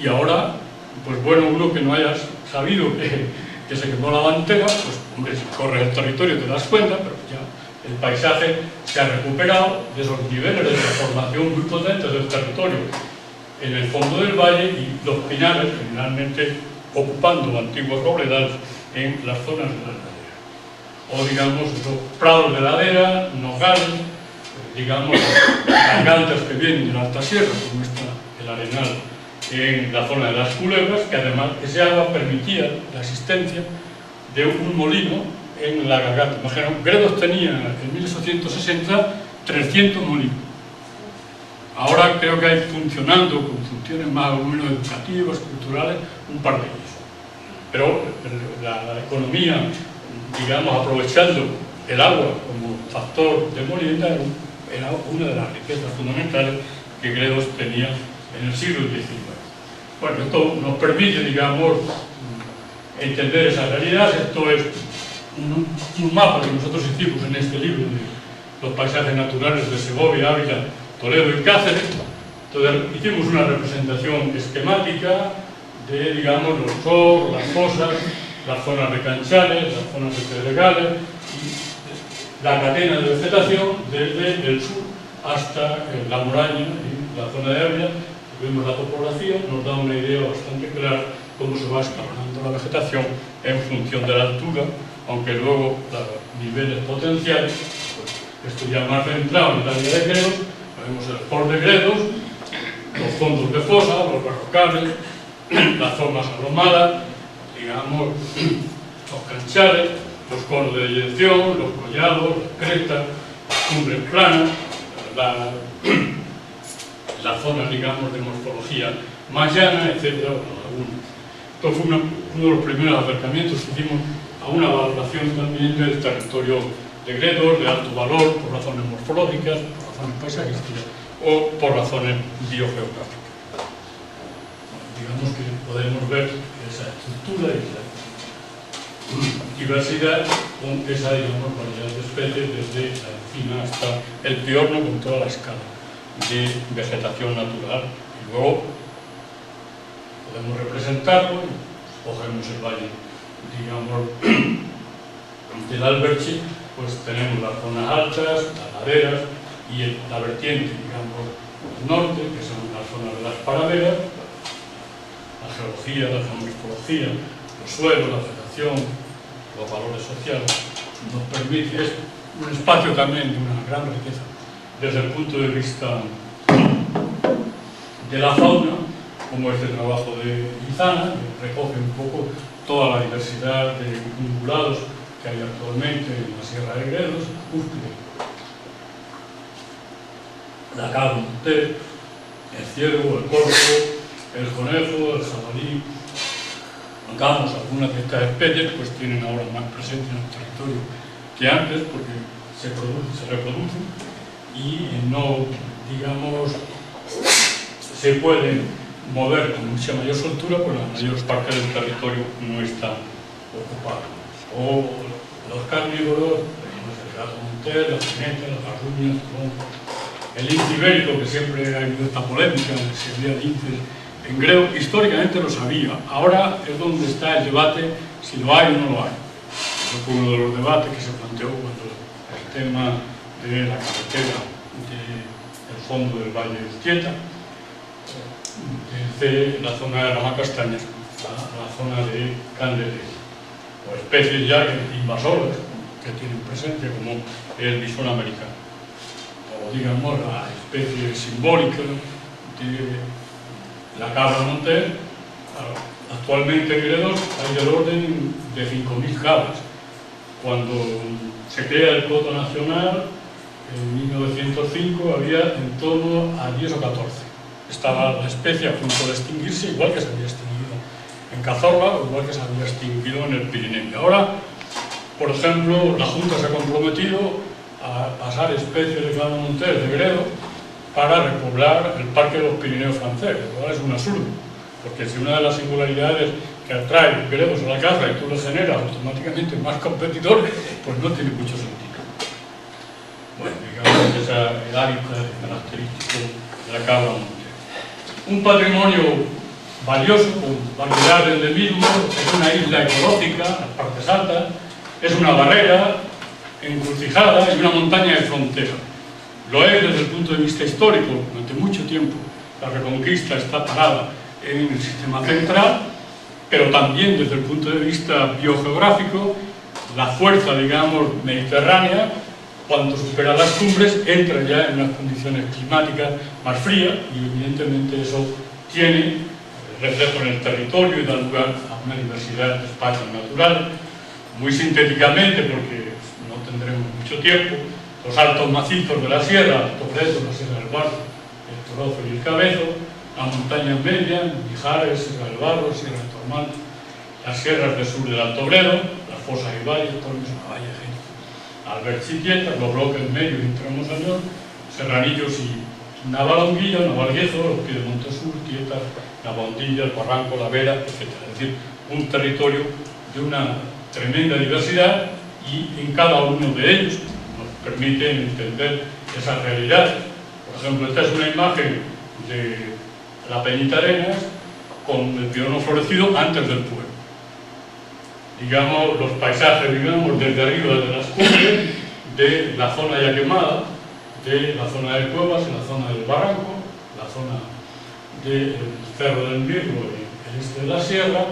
Y ahora, pues bueno, uno que no haya sabido que se quemó la Avantera, pues hombre, si corres el territorio te das cuenta, pero ya el paisaje se ha recuperado de esos niveles de transformación muy potentes del territorio en el fondo del valle y los pinares generalmente ocupando antiguos robledales en las zonas de las laderas. O digamos, los prados de ladera, nogales, digamos, gargantas que vienen de la alta sierra, como está el Arenal en la zona de las Culebras, que además ese agua permitía la existencia de un molino en la garganta. Imaginaos, Gredos tenía en 1860 300 molinos. Ahora creo que hay funcionando con funciones más o menos educativas, culturales, un par de ellos. Pero la economía, digamos, aprovechando el agua como factor de molienda, era una de las riquezas fundamentales que Gredos tenía en el siglo XIX. Bueno, esto nos permite, digamos, entender esa realidad. Esto es un mapa que nosotros hicimos en este libro de los paisajes naturales de Segovia, Ávila, Toledo y Cáceres. Entonces hicimos una representación esquemática de, digamos, los soros, las fosas, las zonas de canchales, las zonas de pedregales y la cadena de vegetación desde el sur hasta la muralla y la zona de Ávila. Vemos la topografía, nos da una idea bastante clara cómo se va escalonando la vegetación en función de la altura, aunque luego los niveles potenciales, pues esto ya más centrado en el área de Gredos, vemos el Port de Gredos, los fondos de fosa, los barrocales, las zonas alomadas, digamos, los canchales, los conos de eyección, los collados, las crestas, las cumbres planas, la zona, digamos, de morfología más llana, etcétera, o la laguna. Esto fue uno de los primeros acercamientos que hicimos a una valoración también del territorio de Gredos, de alto valor, por razones morfológicas, por razones paisajísticas o por razones biogeográficas. Digamos que podemos ver esa estructura y esa diversidad con esa, digamos, variedad de especies desde la encina hasta el piorno con toda la escala de vegetación natural. Y luego podemos representarlo, cogemos el valle, digamos, del Alberche, pues tenemos las zonas altas, las laderas y la vertiente, digamos, norte, que son las zonas de las praderas, la geología, la geomorfología, los suelos, la vegetación, los valores sociales, nos permite, es un espacio también de una gran riqueza desde el punto de vista de la fauna, como este trabajo de Izana, que recoge un poco toda la diversidad de ungulados que hay actualmente en la Sierra de Gredos, la cúspide, la cabra montés, el ciervo, el corzo, el conejo, el jabalí. Notamos algunas de estas especies pues tienen ahora más presencia en el territorio que antes porque se reproducen y no, digamos, se pueden mover con mucha mayor soltura porque la mayor parte del territorio no está ocupado. O los carnívoros, el gato montés, las cinetas, las garruñas, el lince ibérico, que siempre ha habido esta polémica, si había linces en Gredos, históricamente lo sabía. Ahora es donde está el debate si lo hay o no lo hay. Eso fue uno de los debates que se planteó cuando el tema de la carretera del fondo del Valle del Tieta, desde la zona de Rama Castaña a la zona de Candelero, o especies ya invasoras que tienen presencia como el bisón americano, o digamos la especie simbólica de la cabra montés. Actualmente en Gredos hay del orden de 5.000 cabras. Cuando se crea el coto nacional en 1905 había en torno a 10 o 14. Estaba la especie a punto de extinguirse, igual que se había extinguido en Cazorla o igual que se había extinguido en el Pirineo. Y ahora, por ejemplo, la Junta se ha comprometido a pasar especies de cabra montés de Gredos para repoblar el Parque de los Pirineos francés, lo cual es un absurdo, porque si una de las singularidades que atrae Gredos a la caza y tú le generas automáticamente más competidores, pues no tiene mucho sentido. Bueno, digamos que ese es el hábitat característico de la cabra montés. Un patrimonio valioso, con variedad de endemismos, es una isla ecológica, las partes altas, es una barrera encrucijada y una montaña de frontera. Lo es desde el punto de vista histórico. Durante mucho tiempo la Reconquista está parada en el sistema central, pero también desde el punto de vista biogeográfico, la fuerza, digamos, mediterránea, cuando supera las cumbres, entra ya en unas condiciones climáticas más frías y evidentemente eso tiene reflejo en el territorio y da lugar a una diversidad de espacios naturales. Muy sintéticamente, porque no tendremos mucho tiempo, los altos macizos de la sierra, el Tobredo, la Sierra del Barro, el Torozo y el Cabezo, las montañas medias, Mijares, Sierra del Barro, Sierra del Tormal, las sierras del sur del Alto Bredo, las fosas y valles, Tormes, Navalle, Alberche y Tieta, los bloques medios y Tremosañor, Serranillos y Navalonguilla, Navalguezo, los Piedemontes Sur, Tieta, Navondilla, el Barranco, la Vera, etc. Es decir, un territorio de una tremenda diversidad y en cada uno de ellos permiten entender esas realidades. Por ejemplo, esta es una imagen de la Peñita Arenas con el piorno florecido antes del pueblo. Digamos, los paisajes, digamos, desde arriba de las cumbres, de la zona ya quemada, de la zona de Cuevas, la zona del Barranco, la zona del Cerro del Mirlo y el este de la sierra,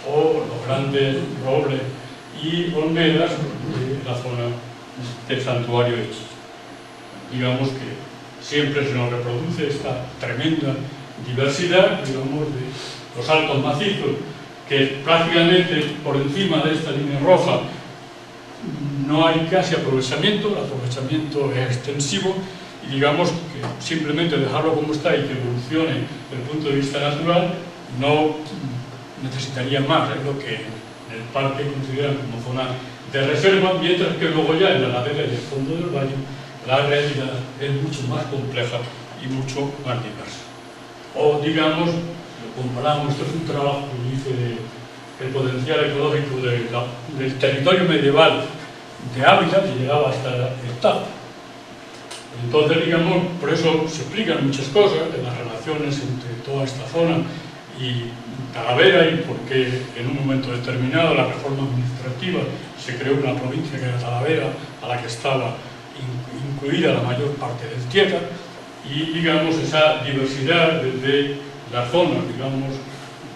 o los grandes robles y olmedas de la zona del santuario de Chicha. Digamos que siempre se nos reproduce esta tremenda diversidad, digamos, de los altos macizos, que prácticamente por encima de esta línea roja no hay casi aprovechamiento, el aprovechamiento es extensivo y digamos que simplemente dejarlo como está y que evolucione desde el punto de vista natural no necesitaría más, es lo que en el parque consideran como zona de reserva, mientras que luego ya en la ladera y el fondo del valle la realidad es mucho más compleja y mucho más diversa. O digamos, lo comparamos, esto es un trabajo que dice el potencial ecológico del territorio medieval de Ávila, que llegaba hasta el Tajo. Entonces, digamos, por eso se explican muchas cosas de las relaciones entre toda esta zona y Talavera, y por qué en un momento determinado la reforma administrativa se creó una provincia que era Talavera, a la que estaba incluida la mayor parte del Tierra, y digamos esa diversidad desde la zona, digamos,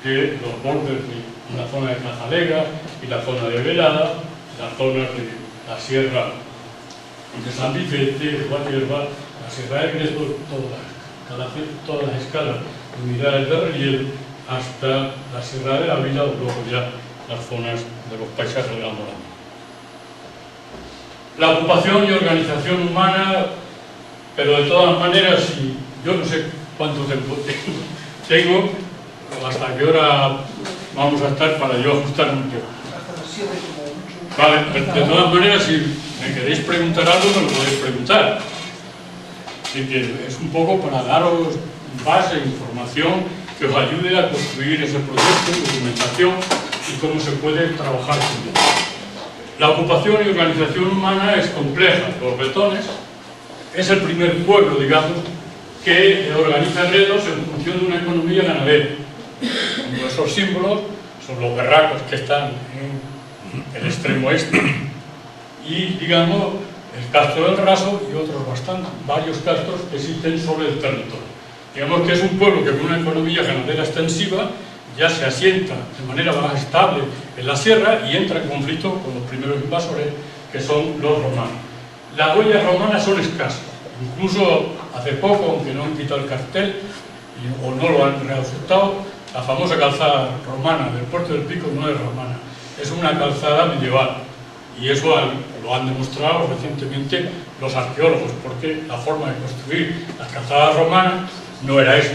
de los bordes de la zona de Cazalega y la zona de Velada, las zonas de la sierra de San Vicente, de Guatierba, la sierra de Gredo, todas las escalas de unidades de relieve, hasta la sierra de Ávila, o luego ya las zonas de los paisajes de la Morana. La ocupación y organización humana, pero de todas maneras, si yo no sé cuánto tiempo tengo, hasta qué hora vamos a estar para yo ajustar un poco. Hasta las 7 como mucho. Vale, de todas maneras, si me queréis preguntar algo, me lo podéis preguntar. Así que es un poco para daros base, información que os ayude a construir ese proyecto, documentación y cómo se puede trabajar con él. La ocupación y organización humana es compleja. Los bretones es el primer pueblo, digamos, que organiza Gredos en función de una economía ganadera. Nuestros símbolos son los berracos que están en el extremo este y, digamos, el castro del Raso y otros varios castros que existen sobre el territorio. Digamos que es un pueblo que con una economía ganadera extensiva ya se asienta de manera más estable en la sierra y entra en conflicto con los primeros invasores, que son los romanos. Las huellas romanas son escasas. Incluso hace poco, aunque no han quitado el cartel o no lo han reaceptado, la famosa calzada romana del Puerto del Pico no es romana, es una calzada medieval. Y eso lo han demostrado recientemente los arqueólogos, porque la forma de construir las calzadas romanas no era esa.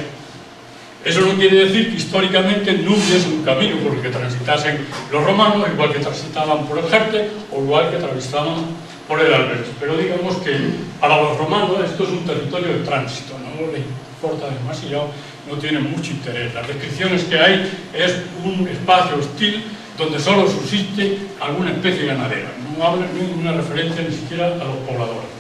Eso no quiere decir que históricamente no hubiese un camino por el que transitasen los romanos, igual que transitaban por el Jerte o igual que transitaban por el Alberche. Pero digamos que para los romanos esto es un territorio de tránsito, no les importa demasiado, no tienen mucho interés. Las descripciones que hay es un espacio hostil donde solo subsiste alguna especie ganadera. No habla ninguna referencia ni siquiera a los pobladores.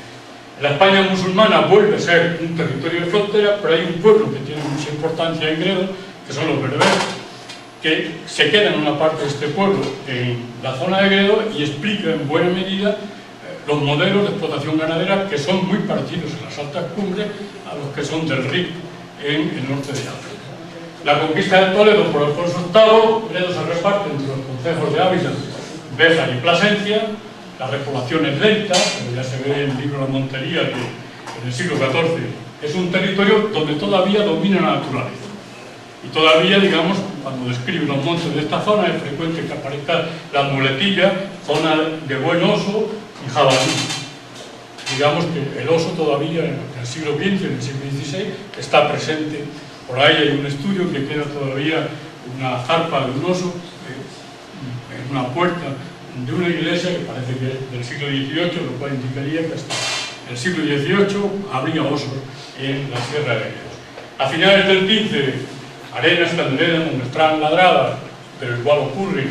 La España musulmana vuelve a ser un territorio de frontera, pero hay un pueblo que tiene mucha importancia en Gredos, que son los bereberes, que se quedan en una parte de este pueblo, en la zona de Gredos, y explica en buena medida los modelos de explotación ganadera que son muy parecidos en las altas cumbres a los que son del Rif en el norte de África. La conquista de Toledo por Alfonso VIII, Gredos se reparte entre los concejos de Ávila, Béjar y Plasencia. La repoblación es lenta, pero ya se ve en el libro La Montería que en el siglo XIV es un territorio donde todavía domina la naturaleza. Y todavía, digamos, cuando describe los montes de esta zona, es frecuente que aparezca la muletilla, zona de buen oso y jabalí. Digamos que el oso todavía en el siglo XV, en el siglo XVI, está presente. Por ahí hay un estudio que queda todavía una zarpa de un oso en una puerta de una iglesia que parece que es del siglo XVIII, lo cual indicaría que hasta el siglo XVIII habría osos en la Sierra de Gredos. A finales del XV, Arenas, Candelera, Monestrán, Ladrada, pero igual ocurre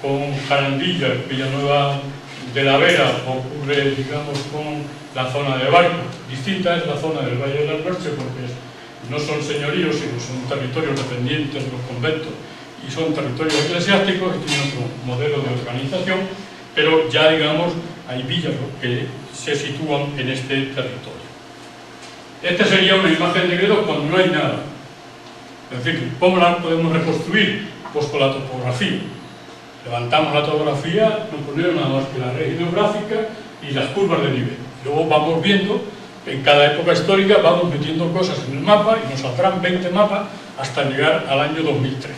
con Jarandilla, Villanueva de la Vera, ocurre, digamos, con la zona de Barco. Distinta es la zona del Valle del Alberche, porque no son señoríos, sino son territorios dependientes de los conventos y son territorios eclesiásticos y tienen otro modelo de organización, pero ya, digamos, hay villas que se sitúan en este territorio. Esta sería una imagen de Gredos cuando no hay nada. Es decir, ¿cómo la podemos reconstruir? Pues con la topografía. Levantamos la topografía, no ponemos nada más que la red hidrográfica y las curvas de nivel. Luego vamos viendo, en cada época histórica vamos metiendo cosas en el mapa y nos saldrán 20 mapas hasta llegar al año 2013.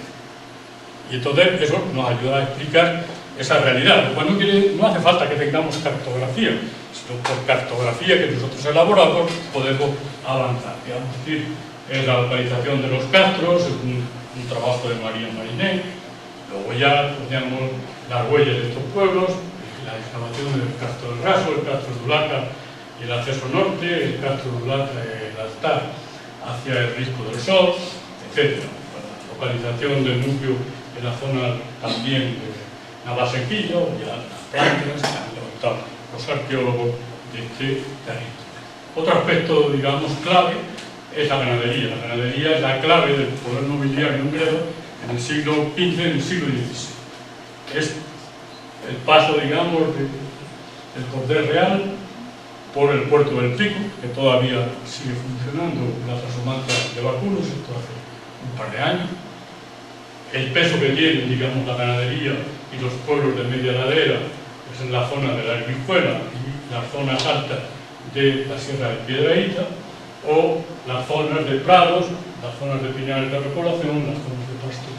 Y entonces eso nos ayuda a explicar esa realidad. No hace falta que tengamos cartografía, sino por cartografía que nosotros elaboramos podemos avanzar. Digamos, es decir, es la localización de los castros, es un trabajo de María Mariné. Luego ya teníamos las huellas de estos pueblos, la excavación del Castro del Raso, el Castro de Ulaca y el acceso norte, el Castro de Ulaca y el altar hacia el Risco del Sol, etc. La localización del núcleo en la zona también de Navasequillo, ya las plantas que han levantado los arqueólogos de este territorio. Otro aspecto, digamos, clave es la ganadería. La ganadería es la clave del poder nobiliario en Gredos en el siglo XV y en el siglo XVI. Es el paso, digamos, del cordel real por el puerto del Pico, que todavía sigue funcionando la trashumanza de vacunos, esto hace un par de años. El peso que tiene, digamos, la ganadería y los pueblos de media ladera es en la zona de la Herbijuela y las zonas altas de la Sierra de Piedrahíta, o las zonas de prados, las zonas de piñales de repoblación, las zonas de pasto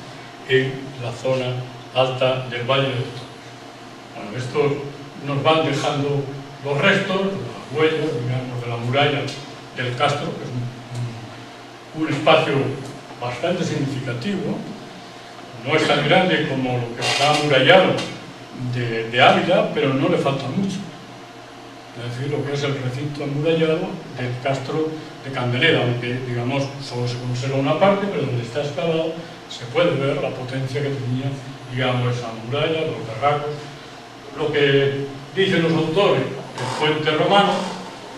en la zona alta del Valle de Toros. Bueno, estos nos van dejando los restos, las huellas, digamos, de la muralla del Castro, que es un espacio bastante significativo. No es tan grande como lo que está amurallado de Ávila, pero no le falta mucho. Es decir, lo que es el recinto amurallado del Castro de Candelera, aunque, digamos, solo se conserva una parte, pero donde está excavado se puede ver la potencia que tenía, digamos, esa muralla, los barracos. Lo que dicen los autores, el puente romano,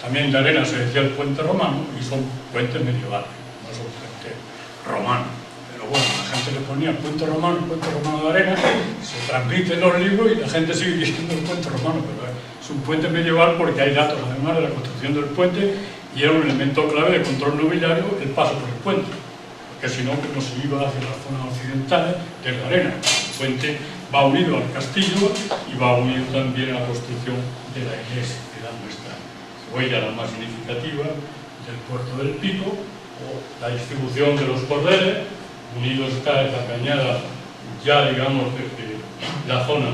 también de arena se decía el puente romano, y son puentes medievales, no son puentes romanos. Pero bueno, la gente le ponía puente romano de arena, se transmiten los libros y la gente sigue diciendo el puente romano, pero es un puente medieval porque hay datos además de la construcción del puente y era un elemento clave de control nobiliario el paso por el puente, porque si no, como se iba hacia las zonas occidentales de la arena. El puente va unido al castillo y va unido también a la construcción de la iglesia, que da nuestra huella la más significativa del puerto del Pico, o la distribución de los cordeles. Unido está esta cañada ya, digamos, desde la zona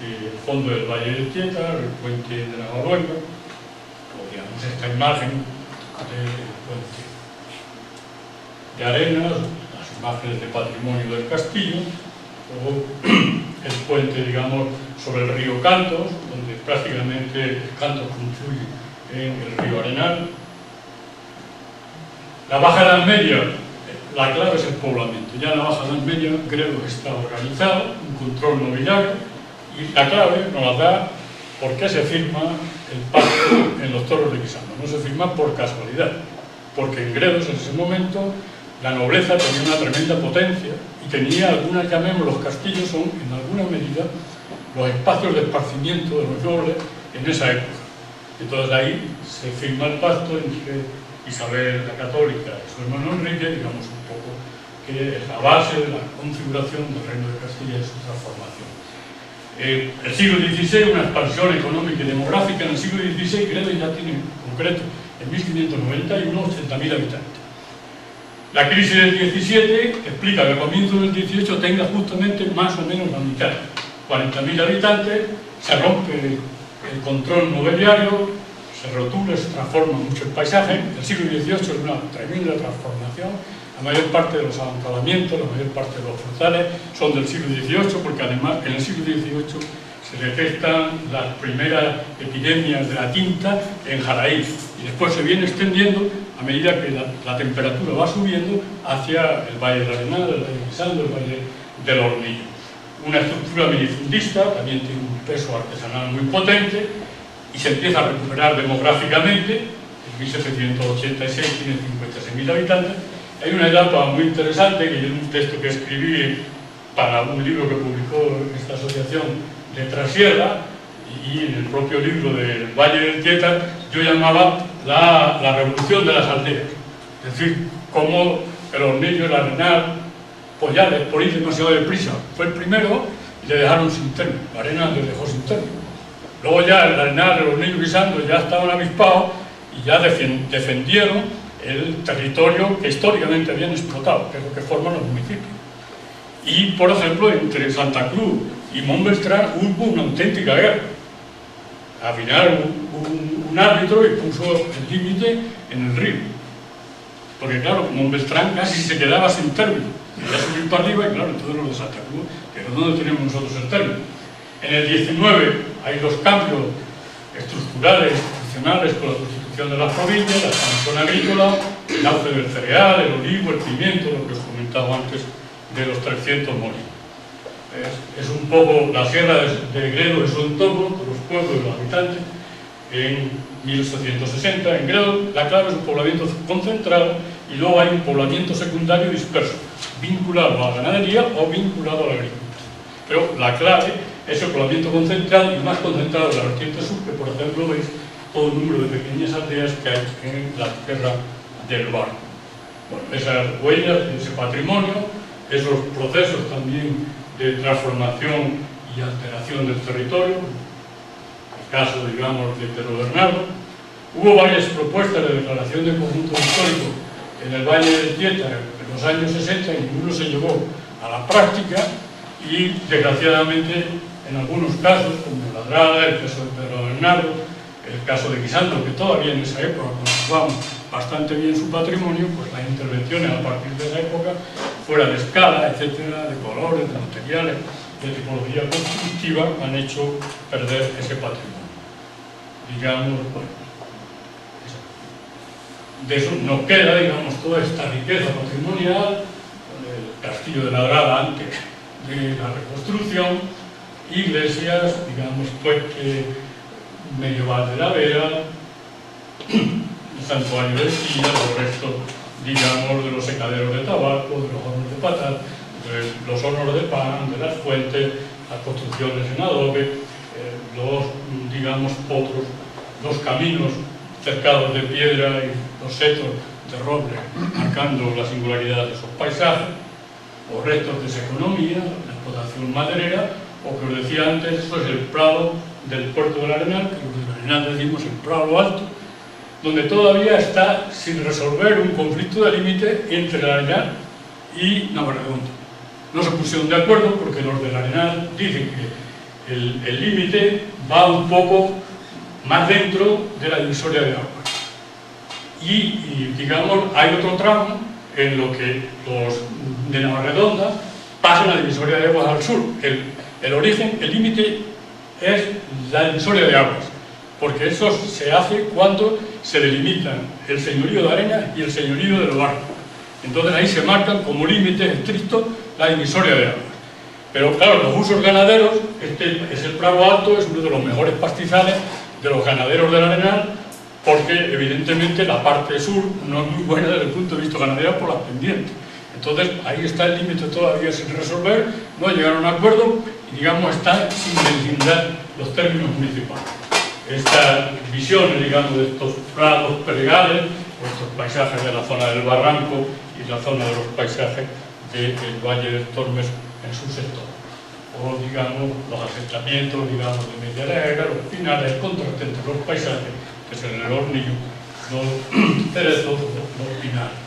del fondo del Valle del Tietar, el puente de Navaluenga, o digamos esta imagen del puente de arenas, las imágenes de patrimonio del castillo, o el puente, digamos, sobre el río Cantos, donde prácticamente el Cantos confluye en el río Arenal. La Baja Edad Media, la clave es el poblamiento. Ya en la Baja Edad Media, Gredos está organizado, un control nobiliario, y la clave nos la da por qué se firma el pacto en los Toros de Guisando. No se firma por casualidad, porque en Gredos en ese momento la nobleza tenía una tremenda potencia y tenía algunas, llamémoslos castillos, son en alguna medida los espacios de esparcimiento de los nobles en esa época. Entonces ahí se firma el pacto entre Isabel la Católica y su hermano Enrique, digamos un poco, que es la base de la configuración del Reino de Castilla y su transformación. El siglo XVI, una expansión económica y demográfica. En el siglo XVI, Gredos ya tiene, en concreto, en 1591, 80.000 habitantes. La crisis del 17 explica que a comienzos del 18 tenga justamente más o menos la mitad, 40.000 habitantes, se rompe el control nobiliario, se rotura, se transforma mucho el paisaje. El siglo XVIII es una tremenda transformación. La mayor parte de los acantonamientos, la mayor parte de los frutales son del siglo XVIII, porque además en el siglo XVIII se detectan las primeras epidemias de la tinta en Jaraíz, y después se viene extendiendo a medida que la temperatura va subiendo hacia el Valle del Arenal, el Valle de Guisando, el Valle del Hornillo. Una estructura minifundista, también tiene un peso artesanal muy potente, y se empieza a recuperar demográficamente. En 1786 tiene 56.000 habitantes. Hay una etapa muy interesante, que yo en un texto que escribí para un libro que publicó esta asociación de Trasierra, y en el propio libro del Valle del Tietar, yo llamaba la revolución de las aldeas. Es decir, cómo el Hornillo, el Arenal, Pollales, por ir demasiado deprisa, fue el primero y le dejaron sin término. La Arenal le dejó sin término. Luego ya el Arenal, el Hornillo y Guisando ya estaban avispados y ya defendieron el territorio que históricamente habían explotado, que es lo que forman los municipios. Y, por ejemplo, entre Santa Cruz y Montbeltrán hubo una auténtica guerra. Al final un árbitro y puso el límite en el río. Porque claro, Montbeltrán casi se quedaba sin término. Quería subir para arriba y claro, entonces los de Santa Cruz, que es donde tenemos nosotros el término. En el 19 hay los cambios estructurales, institucionales, con la constitución de las provincias, la expansión agrícola, el auge del cereal, el olivo, el pimiento, lo que os comentaba antes de los 300 molinos. Es un poco la sierra de Gredo y su entorno, de los pueblos y los habitantes, en 1860. En Gredo la clave es un poblamiento concentrado y luego hay un poblamiento secundario disperso, vinculado a la ganadería o vinculado a la agricultura. Pero la clave es el poblamiento concentrado y más concentrado en la vertiente sur, que por ejemplo veis todo el número de pequeñas aldeas que hay en la tierra del Bar. Bueno, esas huellas, ese patrimonio, esos procesos también de transformación y alteración del territorio, el caso, digamos, de Pedro Bernardo. Hubo varias propuestas de declaración de conjunto histórico en el Valle del Tieta en los años 60 y ninguno se llevó a la práctica y, desgraciadamente, en algunos casos, como Ladrada, el caso de Pedro Bernardo, el caso de Guisando, que todavía en esa época conservamos bastante bien su patrimonio, pues las intervenciones a partir de esa época, fuera de escala, etcétera, de colores, de materiales, de tipología constructiva, han hecho perder ese patrimonio. Digamos, bueno, de eso nos queda, digamos, toda esta riqueza patrimonial, el castillo de Ladrada antes de la reconstrucción, iglesias, digamos, puente medieval de la Vera, el santuario de Silla, los restos, digamos, de los secaderos de tabaco, de los hornos de patata, de los hornos de pan, de las fuentes, las construcciones en adobe, los, digamos, potros, los caminos cercados de piedra y los setos de roble, marcando la singularidad de esos paisajes, los restos de esa economía, la explotación maderera, o que os decía antes, eso es el prado del puerto del Arenal, que los del Arenal decimos el prado alto, donde todavía está sin resolver un conflicto de límite entre el Arenal y Navarredonda. No se pusieron de acuerdo porque los del Arenal dicen que el límite va un poco más dentro de la divisoria de aguas. Y digamos, hay otro tramo en lo que los de Navarredonda pasan la divisoria de aguas al sur. El origen, el límite es la divisoria de aguas, porque eso se hace cuando se delimitan el señorío de Arena y el señorío del Barco. Entonces ahí se marcan como límites estrictos la divisoria de aguas. Pero claro, los usos ganaderos, este es el Prado Alto, es uno de los mejores pastizales de los ganaderos del Arenal, porque evidentemente la parte sur no es muy buena desde el punto de vista ganadero por las pendientes. Entonces ahí está el límite todavía sin resolver, no llegaron a un acuerdo y digamos están sin deslindar los términos municipales. Estas visiones, digamos, de estos prados pedregales, estos paisajes de la zona del Barranco y la zona de los paisajes del Valle del Tormes en su sector. O, digamos, los asentamientos, digamos, de Medialera, los pinares, el contraste entre los paisajes, que es el Hornillo, los cerezos, los pinares.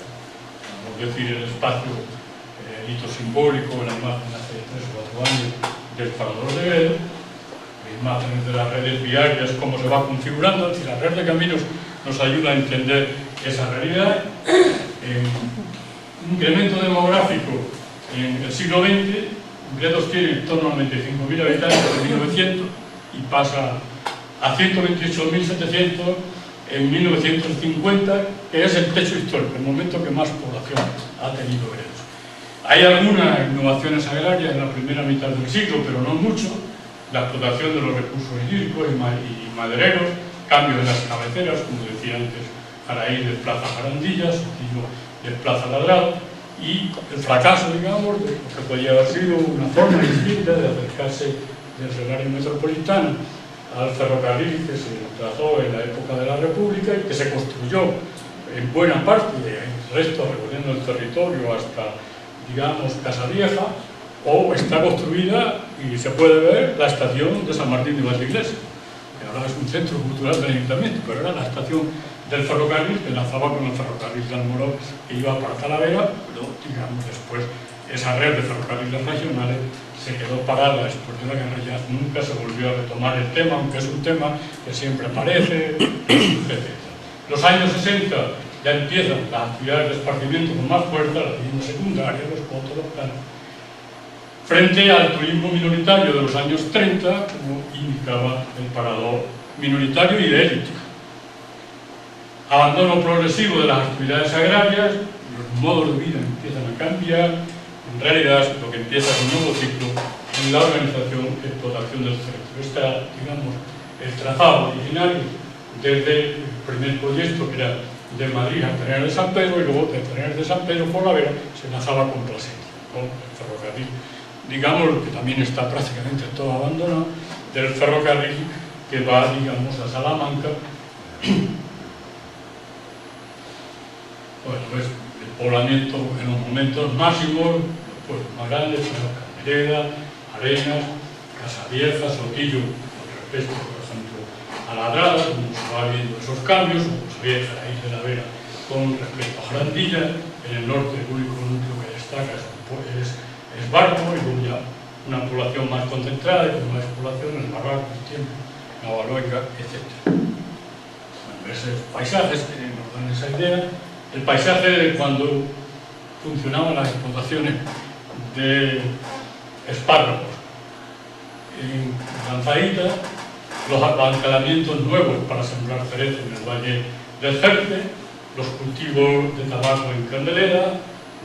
Vamos a decir, el espacio, el hito simbólico, la imagen hace 3 o 4 años del Parador de Gredo, imágenes de las redes viarias, cómo se va configurando, es decir, la red de caminos nos ayuda a entender esa realidad. Un incremento demográfico en el siglo XX, Gredos tiene en torno a 95.000 habitantes en 1900 y pasa a 128.700 en 1950, que es el techo histórico, el momento que más población ha tenido Gredos. Hay algunas innovaciones agrarias en la primera mitad del siglo, pero no mucho. La explotación de los recursos hídricos y madereros, cambios en las cabeceras, como decía antes, Araí desplaza Jarandilla, Sotillo desplaza Ladrado, y el fracaso, digamos, de lo que podía haber sido una forma distinta de acercarse del salario metropolitano al ferrocarril que se trazó en la época de la República y que se construyó en buena parte, el resto recorriendo el territorio hasta, digamos, Casavieja, o está construida y se puede ver la estación de San Martín de Valdeiglesia, que ahora es un centro cultural del ayuntamiento, pero era la estación del ferrocarril que enlazaba con el ferrocarril de Almoró que iba para Talavera, pero digamos después esa red de ferrocarriles regionales se quedó parada después de la guerra, ya nunca se volvió a retomar el tema, aunque es un tema que siempre aparece, etc. Los años 60 ya empiezan las actividades de esparcimiento con más fuerza, la vivienda secundaria, los cotos, los planos, frente al turismo minoritario de los años 30, como indicaba el parador minoritario y de élite. Abandono progresivo de las actividades agrarias, los modos de vida empiezan a cambiar, en realidad lo que empieza es un nuevo ciclo en la organización y explotación del territorio. Está, digamos, el trazado originario desde el primer proyecto, que era de Madrid a Terrenas de San Pedro, y luego de Terrenas de San Pedro por la Vera se enlazaba con Plasencia, con el ferrocarril. Digamos que también está prácticamente todo abandonado, del ferrocarril que va, digamos, a Salamanca. Bueno, pues el poblamiento en los momentos máximos, pues más grandes, Candelera, Arenas, Casavieja, Sotillo, con respecto, por ejemplo, a Ladrada, como se va viendo esos cambios, como se ve a la isla de la Vera con respecto a Jarandilla. En el norte el único núcleo que destaca es Barco, y luego ya una población más concentrada y con más población en el Barranco, en Tiempo, Navaloica, etc. Bueno, esos paisajes nos dan esa idea. El paisaje de cuando funcionaban las explotaciones de espárragos en Lanzadita, los abancalamientos nuevos para sembrar cerezo en el Valle del Jerte, los cultivos de tabaco en Candelera,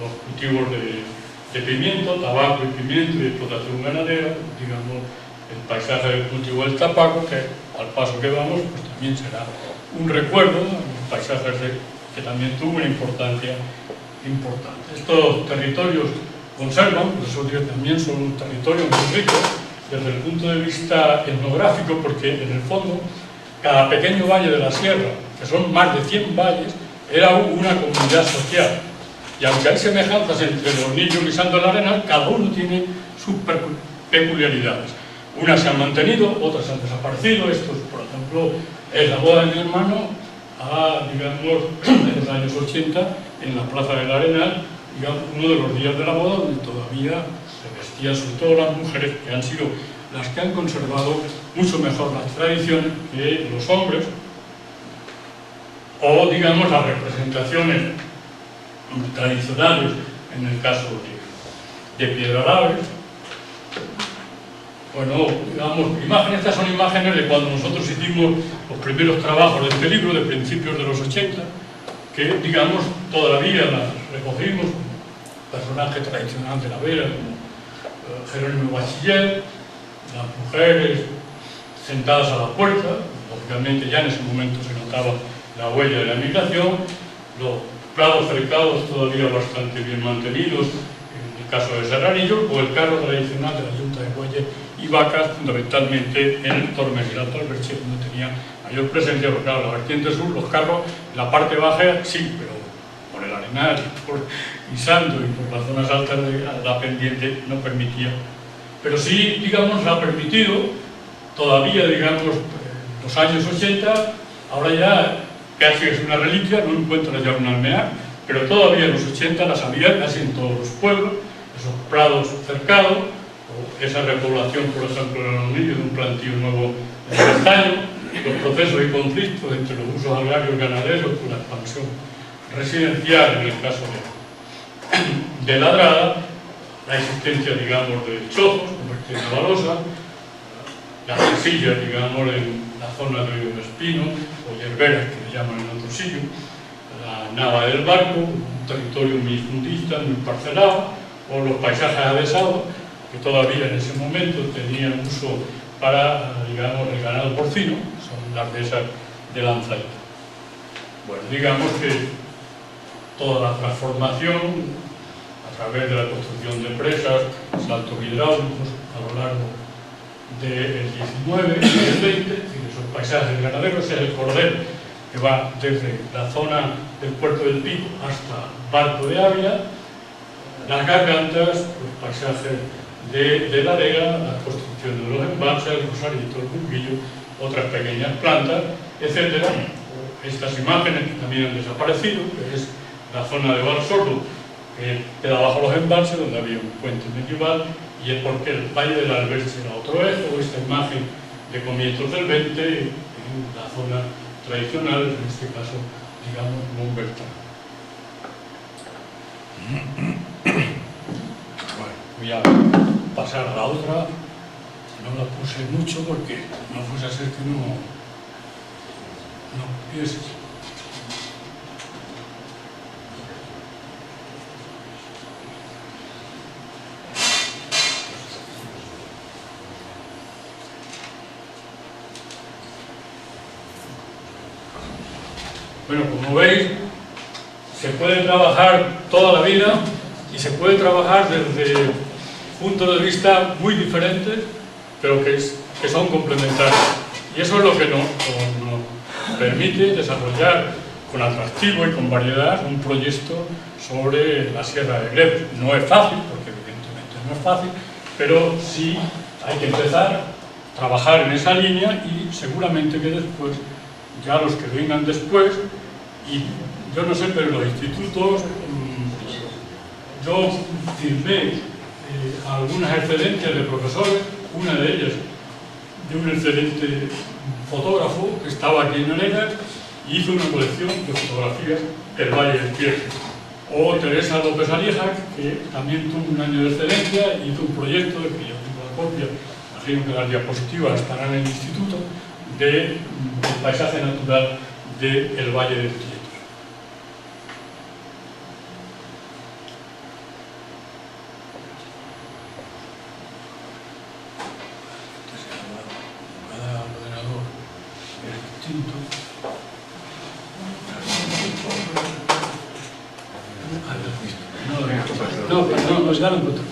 los cultivos de pimiento, tabaco y pimiento y explotación ganadera, digamos, el paisaje del cultivo del tabaco, que al paso que vamos, pues también será un recuerdo, un paisaje que también tuvo una importancia importante. Estos territorios conservan, por eso digo, también son un territorio muy rico desde el punto de vista etnográfico, porque en el fondo cada pequeño valle de la sierra, que son más de 100 valles, era una comunidad social. Y aunque hay semejanzas entre los niños guisando el arenal, cada uno tiene sus peculiaridades. Unas se han mantenido, otras han desaparecido. Esto, por ejemplo, es la boda de mi hermano, digamos, en los años 80, en la Plaza del Arenal, digamos, uno de los días de la boda, donde todavía se vestían, sobre todo las mujeres, que han sido las que han conservado mucho mejor las tradiciones que los hombres, o, digamos, las representaciones tradicionales, en el caso de Piedralaves. Bueno, digamos, imágenes, estas son imágenes de cuando nosotros hicimos los primeros trabajos de este libro, de principios de los 80, que, digamos, todavía las recogimos como personaje tradicional de la Vera, como Jerónimo Bachiller, las mujeres sentadas a la puerta, lógicamente ya en ese momento se notaba la huella de la migración, los prados cercados todavía bastante bien mantenidos, en el caso de Serranillo, o el carro tradicional de la Junta de Bueyes y Vacas, fundamentalmente en el Tormes y el Alto Alberche, donde tenía mayor presencia, porque claro, la vertiente sur, los carros, la parte baja sí, pero por el Arenal, por Isando y por las zonas altas de la pendiente no permitía. Pero sí, digamos, ha permitido, todavía, digamos, en los años 80, ahora ya casi es una reliquia, no encuentras ya un almear, pero todavía en los 80 las había casi en todos los pueblos, esos prados cercados, o esa repoblación, por ejemplo, en los niños de un plantío nuevo de castaño, los procesos y conflictos entre los usos agrarios ganaderos con la expansión residencial en el caso de Ladrada, la existencia, digamos, de chozos, convertidos en balosa, las casillas, digamos, en la zona de Río de Espino, o yerberas, que le llaman en otro sitio, la nava del barco, un territorio muy fundista, muy parcelado, o los paisajes adesados, que todavía en ese momento tenían uso para, digamos, el ganado porcino, son las dehesas de Lanzadita. Bueno, digamos que toda la transformación a través de la construcción de presas, saltos hidráulicos a lo largo del 19 y del 20, es decir, esos paisajes ganaderos, es el cordel que va desde la zona del puerto del Pico hasta Barco de Ávila, las gargantas, los paisajes de la Vega, la construcción de los embalses, el Rosarito, el Burguillo, otras pequeñas plantas, etc. Estas imágenes que también han desaparecido, que es la zona de Valsordo, que queda bajo los embalses, donde había un puente medieval, y es porque el Valle del Alberche era otro eje, o esta imagen de comienzos del 20 en la zona tradicional, en este caso, digamos, Montbertán. Bueno, voy a pasar a la otra. No la puse mucho porque no fuese a ser que no pienses. Bueno, como veis, se puede trabajar toda la vida y se puede trabajar desde puntos de vista muy diferentes, pero que son complementarios. Y eso es lo que nos permite desarrollar con atractivo y con variedad un proyecto sobre la Sierra de Gredos. No es fácil, porque evidentemente no es fácil, pero sí hay que empezar a trabajar en esa línea y seguramente que después, ya los que vengan después, y yo no sé, pero los institutos, yo firmé algunas excedencias de profesores, una de ellas de un excelente fotógrafo que estaba aquí en Alera y hizo una colección de fotografías del Valle del Pierre. O Teresa López Alieja, que también tuvo un año de excelencia y hizo un proyecto, de que yo tengo la copia, imagino que las diapositivas estarán en el instituto, del paisaje natural del Valle del Pierre. No, ya lo encuentro.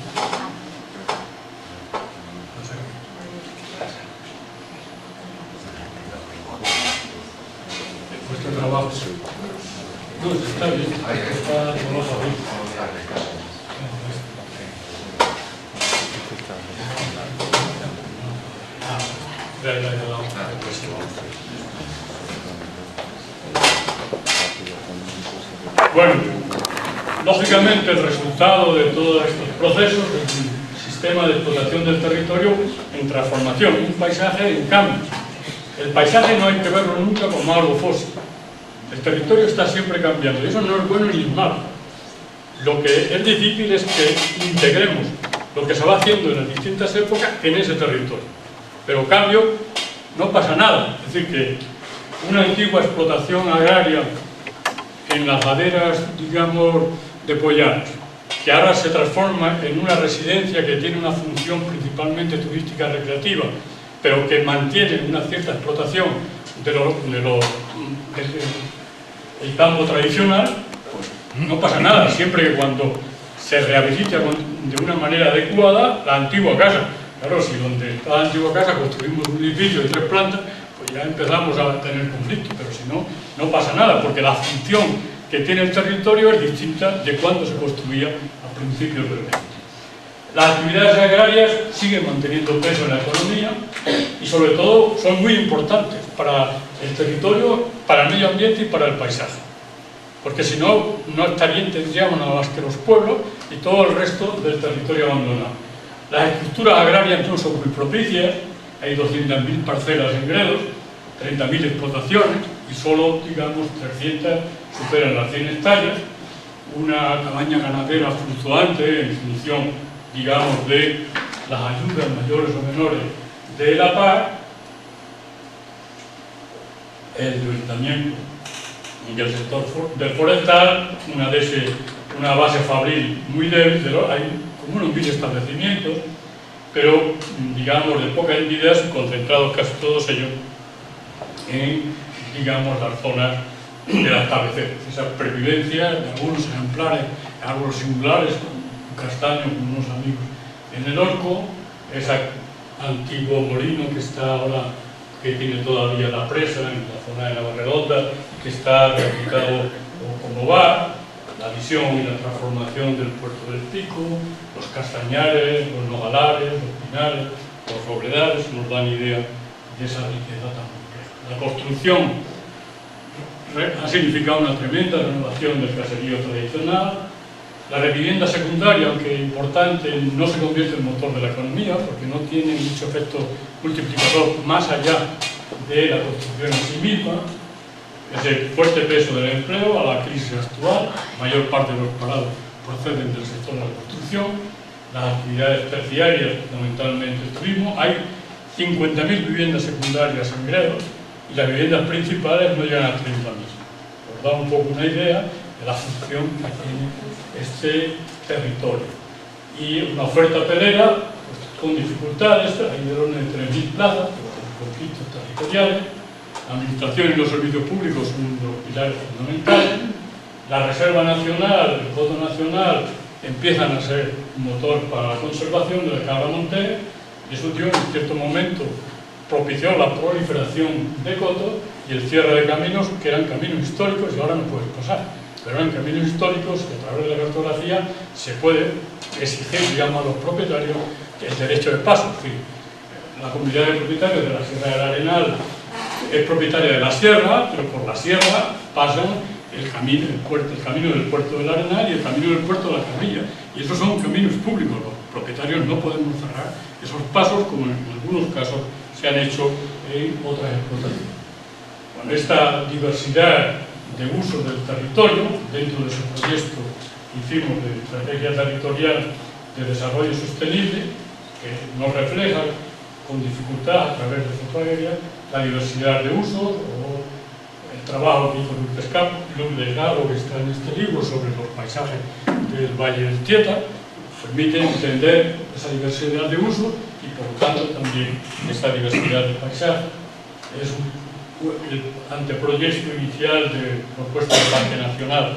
Vuestro trabajo. No, está bien. Está trabajo bien. Bueno, lógicamente el resultado de todos estos procesos es un sistema de explotación del territorio en transformación, un paisaje en cambio. El paisaje no hay que verlo nunca como algo fósil. El territorio está siempre cambiando y eso no es bueno ni es malo. Lo que es difícil es que integremos lo que se va haciendo en las distintas épocas en ese territorio. Pero en cambio no pasa nada. Es decir, que una antigua explotación agraria en las laderas, digamos, de Pollanos, que ahora se transforma en una residencia que tiene una función principalmente turística recreativa, pero que mantiene una cierta explotación del campo tradicional, pues no pasa nada, siempre que cuando se rehabilita de una manera adecuada la antigua casa. Claro, si donde está la antigua casa construimos un edificio de 3 plantas, pues ya empezamos a tener conflictos, pero si no, no pasa nada, porque la función que tiene el territorio es distinta de cuando se construía a principios del 20. Las actividades agrarias siguen manteniendo peso en la economía y sobre todo son muy importantes para el territorio, para el medio ambiente y para el paisaje. Porque si no, no estarían, tendríamos nada más que los pueblos y todo el resto del territorio abandonado. Las estructuras agrarias no son muy propicias, hay 200.000 parcelas en Gredos, 30.000 explotaciones y solo, digamos, 300 superan las 100 hectáreas, una cabaña ganadera fluctuante en función, digamos, de las ayudas mayores o menores de la PAC, el ayuntamiento y el sector del forestal, una base fabril muy débil, pero hay como unos 1000 establecimientos, pero, digamos, de poca entidad, concentrados casi todos ellos en, digamos, las zonas de las cabeceras. Esa pervivencia de algunos ejemplares, árboles singulares, un castaño con unos amigos en el Orco, ese antiguo molino que está ahora, que tiene todavía la presa en la zona de Navarredonda, que está rehabilitado como bar, la visión y la transformación del puerto del Pico, los castañares, los nogalares, los pinares, los robledales, nos dan idea de esa riqueza tan compleja. La construcción ha significado una tremenda renovación del caserío tradicional, La vivienda secundaria, aunque importante, no se convierte en motor de la economía porque no tiene mucho efecto multiplicador más allá de la construcción en sí misma. Es el fuerte peso del empleo a la crisis actual. La mayor parte de los parados proceden del sector de la construcción. Las actividades terciarias, fundamentalmente el turismo. Hay 50.000 viviendas secundarias en Gredos y las viviendas principales no llegan a 30.000. Os da un poco una idea de la función que tiene este territorio. Y una oferta hotelera pues, con dificultades, hay de orden de 3.000 plazas, con conflictos territoriales. La administración y los servicios públicos son uno de los pilares fundamentales. La Reserva Nacional, el Coto Nacional, empiezan a ser un motor para la conservación de la cabra montera, y eso dio en cierto momento propició la proliferación de cotos y el cierre de caminos que eran caminos históricos y ahora no pueden pasar, pero eran caminos históricos que a través de la cartografía se puede exigir, digamos, a los propietarios el derecho de paso. Es decir, la comunidad de propietarios de la Sierra del Arenal es propietaria de la sierra, pero por la sierra pasan el camino del puerto del Arenal y el camino del puerto de la Carrilla, y esos son caminos públicos. Los propietarios no podemos cerrar esos pasos, como en algunos casos se han hecho en otras explotaciones. Con esta diversidad de usos del territorio, dentro de ese proyecto que hicimos de estrategia territorial de desarrollo sostenible, que nos refleja con dificultad a través de foto aérea la diversidad de usos, o el trabajo que hizo Luz Delgado, que está en este libro, sobre los paisajes del Valle del Tieta, permite entender esa diversidad de usos y por lo tanto también esta diversidad de paisajes. Es el anteproyecto inicial de propuesta del Parque Nacional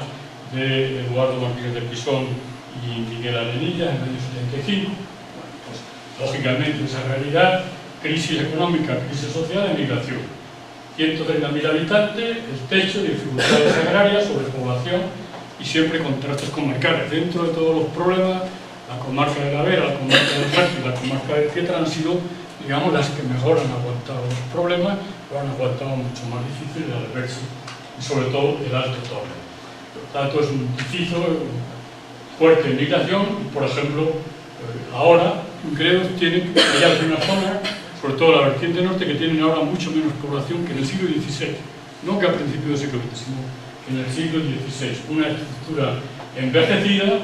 de Eduardo Martínez de Pisón y Miguel Arenilla en el año 75. Bueno, pues, lógicamente esa realidad, crisis económica, crisis social e migración. 130.000 habitantes, el techo, dificultades agrarias, sobrepoblación y siempre contrastes comarcales. Dentro de todos los problemas, la comarca de la Vera, la comarca del Puerto y la comarca de Pietra han sido, digamos, las que mejor han aguantado los problemas, pero han aguantado mucho más difícil el verse, y sobre todo el Alto Torre. Por lo tanto, es un distrito fuerte en migración y, por ejemplo, ahora, Gredos hay algunas zonas, sobre todo la vertiente norte, que tienen ahora mucho menos población que en el siglo XVI, no que a principios del siglo XX, sino que en el siglo XVI. Una estructura envejecida,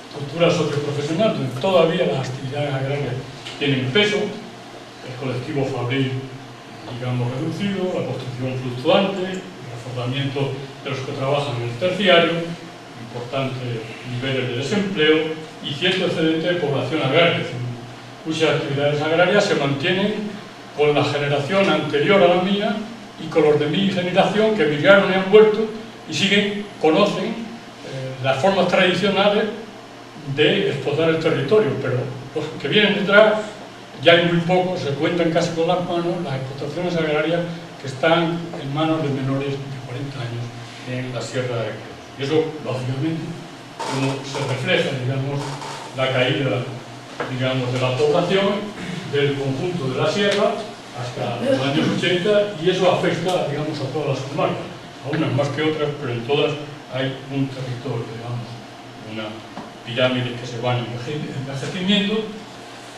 estructura socioprofesional, donde todavía las actividades agrarias tienen peso, el colectivo fabril, digamos, reducido, la construcción fluctuante, el reforzamiento de los que trabajan en el terciario, importantes niveles de desempleo y cierto excedente de población agraria. Muchas actividades agrarias se mantienen con la generación anterior a la mía y con los de mi generación que emigraron y han vuelto y conocen las formas tradicionales de explotar el territorio, pero los que vienen detrás ya hay muy pocos, se cuentan casi con las manos las explotaciones agrarias que están en manos de menores de 40 años en la Sierra de Gredos. Y eso, lógicamente, como se refleja, digamos, la caída, digamos, de la población del conjunto de la sierra hasta los años 80, y eso afecta, digamos, a todas las comarcas, a unas más que otras, pero en todas hay un territorio, digamos, una pirámide que se va envejeciendo.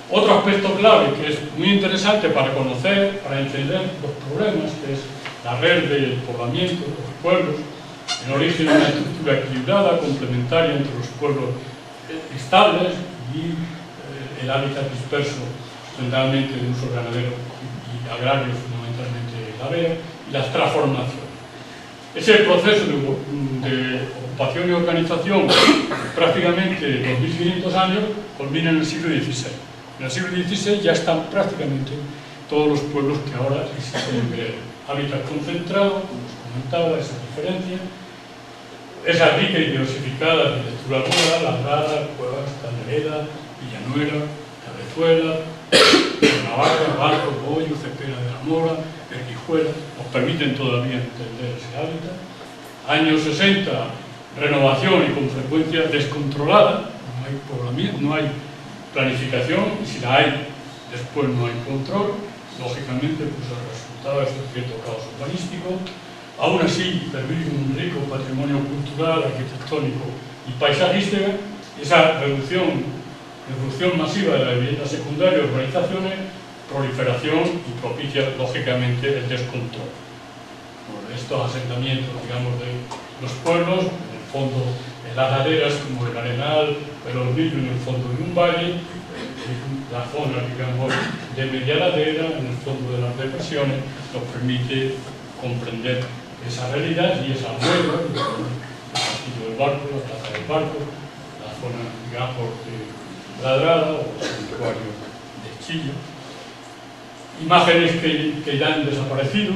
Otro aspecto clave que es muy interesante para conocer, para entender los problemas, que es la red del poblamiento de los pueblos, en origen de una estructura equilibrada, complementaria entre los pueblos estables y el hábitat disperso, fundamentalmente de uso ganadero y agrario, fundamentalmente la Vera, y las transformaciones. Ese proceso de ocupación y organización, prácticamente 2.500 años, culmina en el siglo XVI. En el siglo XVI ya están prácticamente todos los pueblos que ahora existen en Gredos. Hábitat concentrado, como os comentaba, esa diferencia, esa rica y diversificada arquitectura rural, labrada, cuevas, calderera, Villanueva, Cabezuela, Navarra, Barro, Bollo, Cepeda de la Mora, Erquijuela, nos permiten todavía entender ese hábitat. Años 60, renovación y con frecuencia descontrolada, no hay poblamiento, no hay planificación, y si la hay, después no hay control. Lógicamente, pues el resultado es un cierto caos urbanístico. Aún así, permite un rico patrimonio cultural, arquitectónico y paisajístico, esa reducción masiva de la vivienda secundaria, urbanizaciones, proliferación y propicia, lógicamente, el descontrol. Por estos asentamientos, digamos, de los pueblos, en el fondo, en las laderas, como el Arenal, el Hornillo, en el fondo de un valle, la zona, digamos, de media ladera, en el fondo de las depresiones, nos permite comprender esa realidad y esa nueva, el castillo del barco, la plaza del barco, la zona, digamos, de Ladrada o el santuario de Chillo. Imágenes que ya han desaparecido.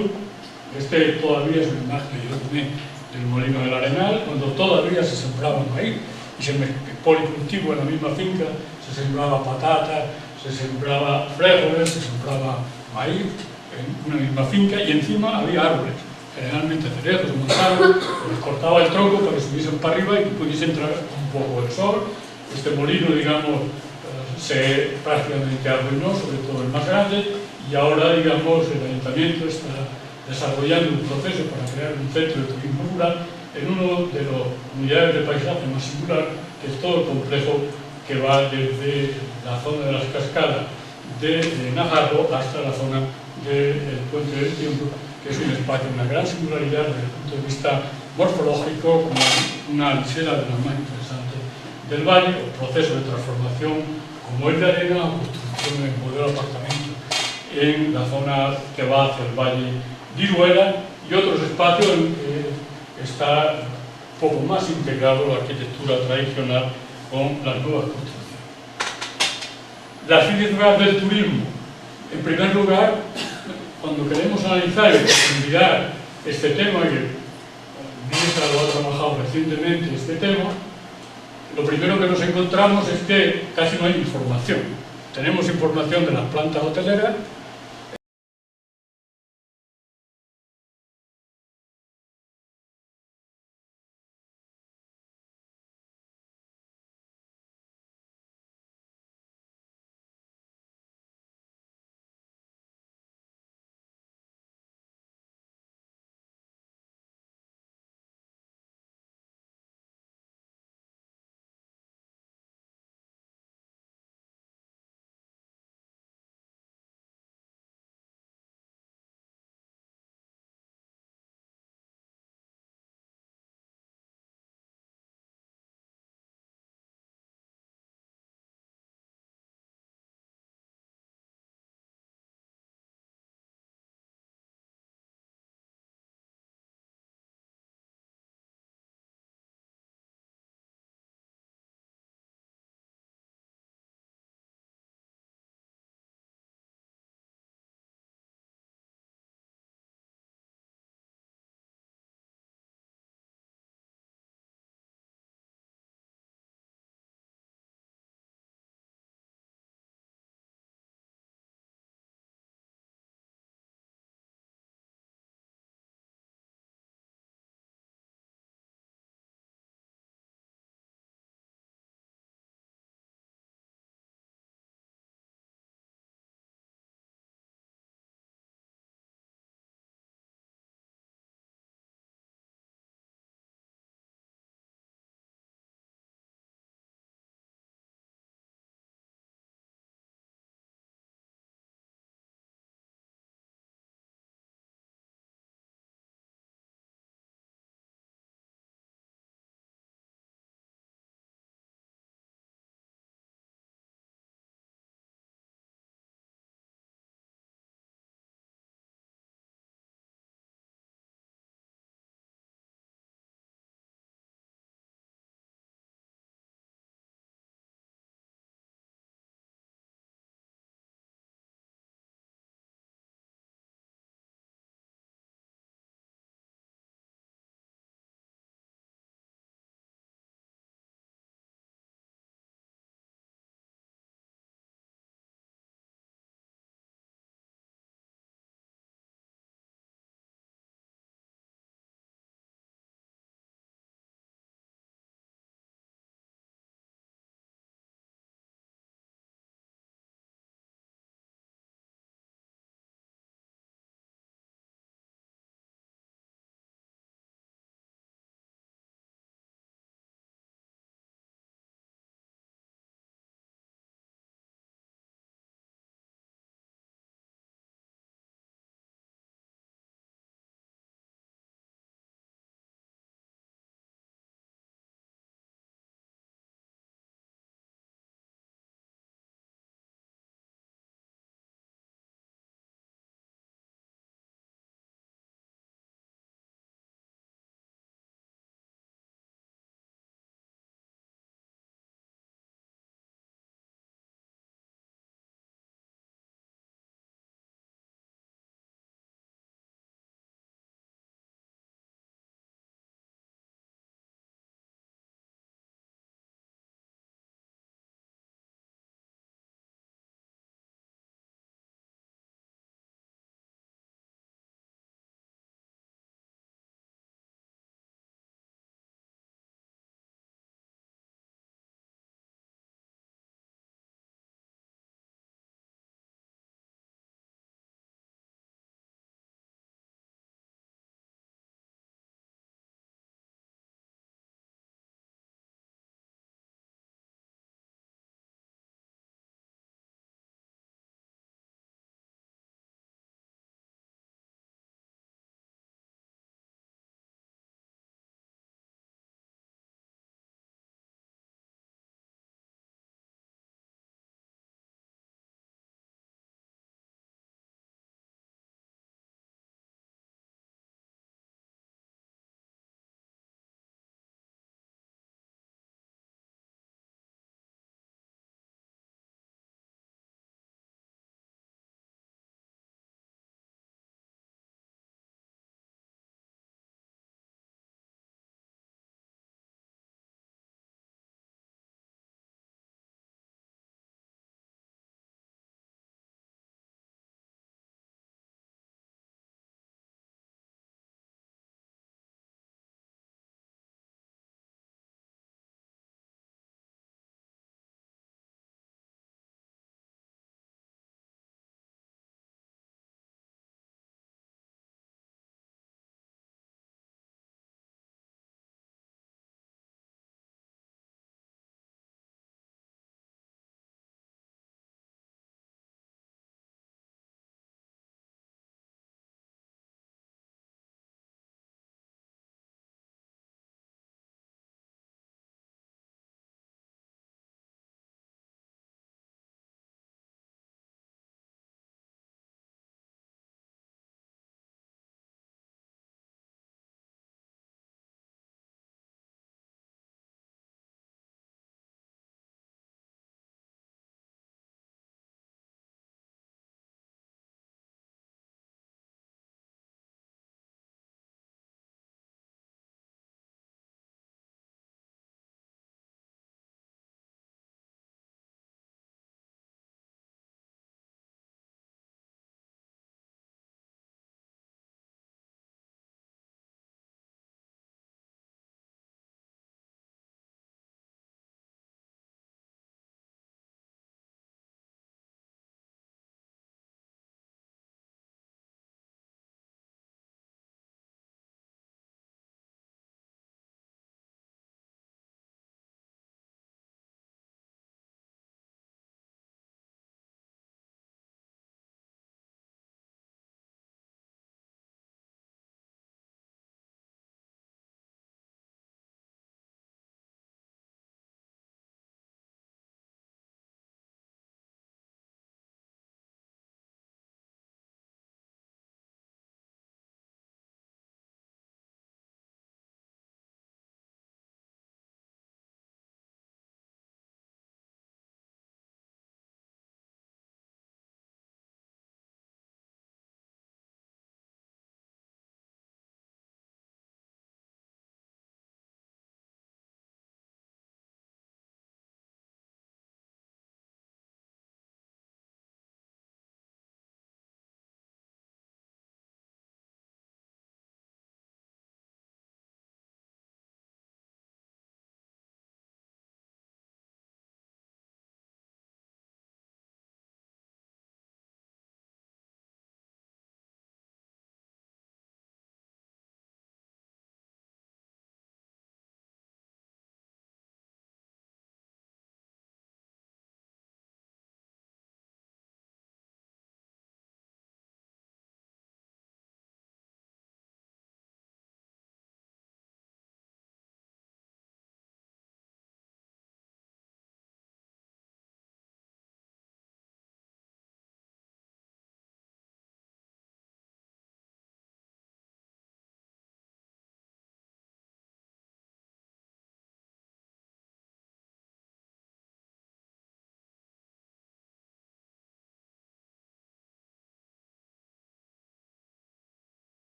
Este todavía es una imagen que yo tomé del molino del Arenal, cuando todavía se sembraba maíz y se policultivo en la misma finca, se sembraba patata, se sembraba frijoles, se sembraba maíz en una misma finca y encima había árboles, generalmente cerezos, manzanos, les cortaba el tronco para que subiesen para arriba y que pudiese entrar un poco el sol. Este molino, digamos, se prácticamente arruinó, sobre todo el más grande, y ahora, digamos, el ayuntamiento está desarrollando un proceso para crear un centro de turismo rural en uno de las unidades de paisaje más singular, que es todo el complejo que va desde la zona de las cascadas de Najarro hasta la zona del Puente del Tiempo, que es un espacio, una gran singularidad desde el punto de vista morfológico, como una lisera de las más interesantes del valle, o proceso de transformación como el de arena, o construcción de modelo de apartamento en la zona que va hacia el valle de Iruela, y otros espacios en que está un poco más integrado la arquitectura tradicional con las nuevas construcciones. Las ciudades del turismo. En primer lugar, cuando queremos analizar y profundizar este tema, que el ministro lo ha trabajado recientemente este tema, lo primero que nos encontramos es que casi no hay información. Tenemos información de las plantas hoteleras,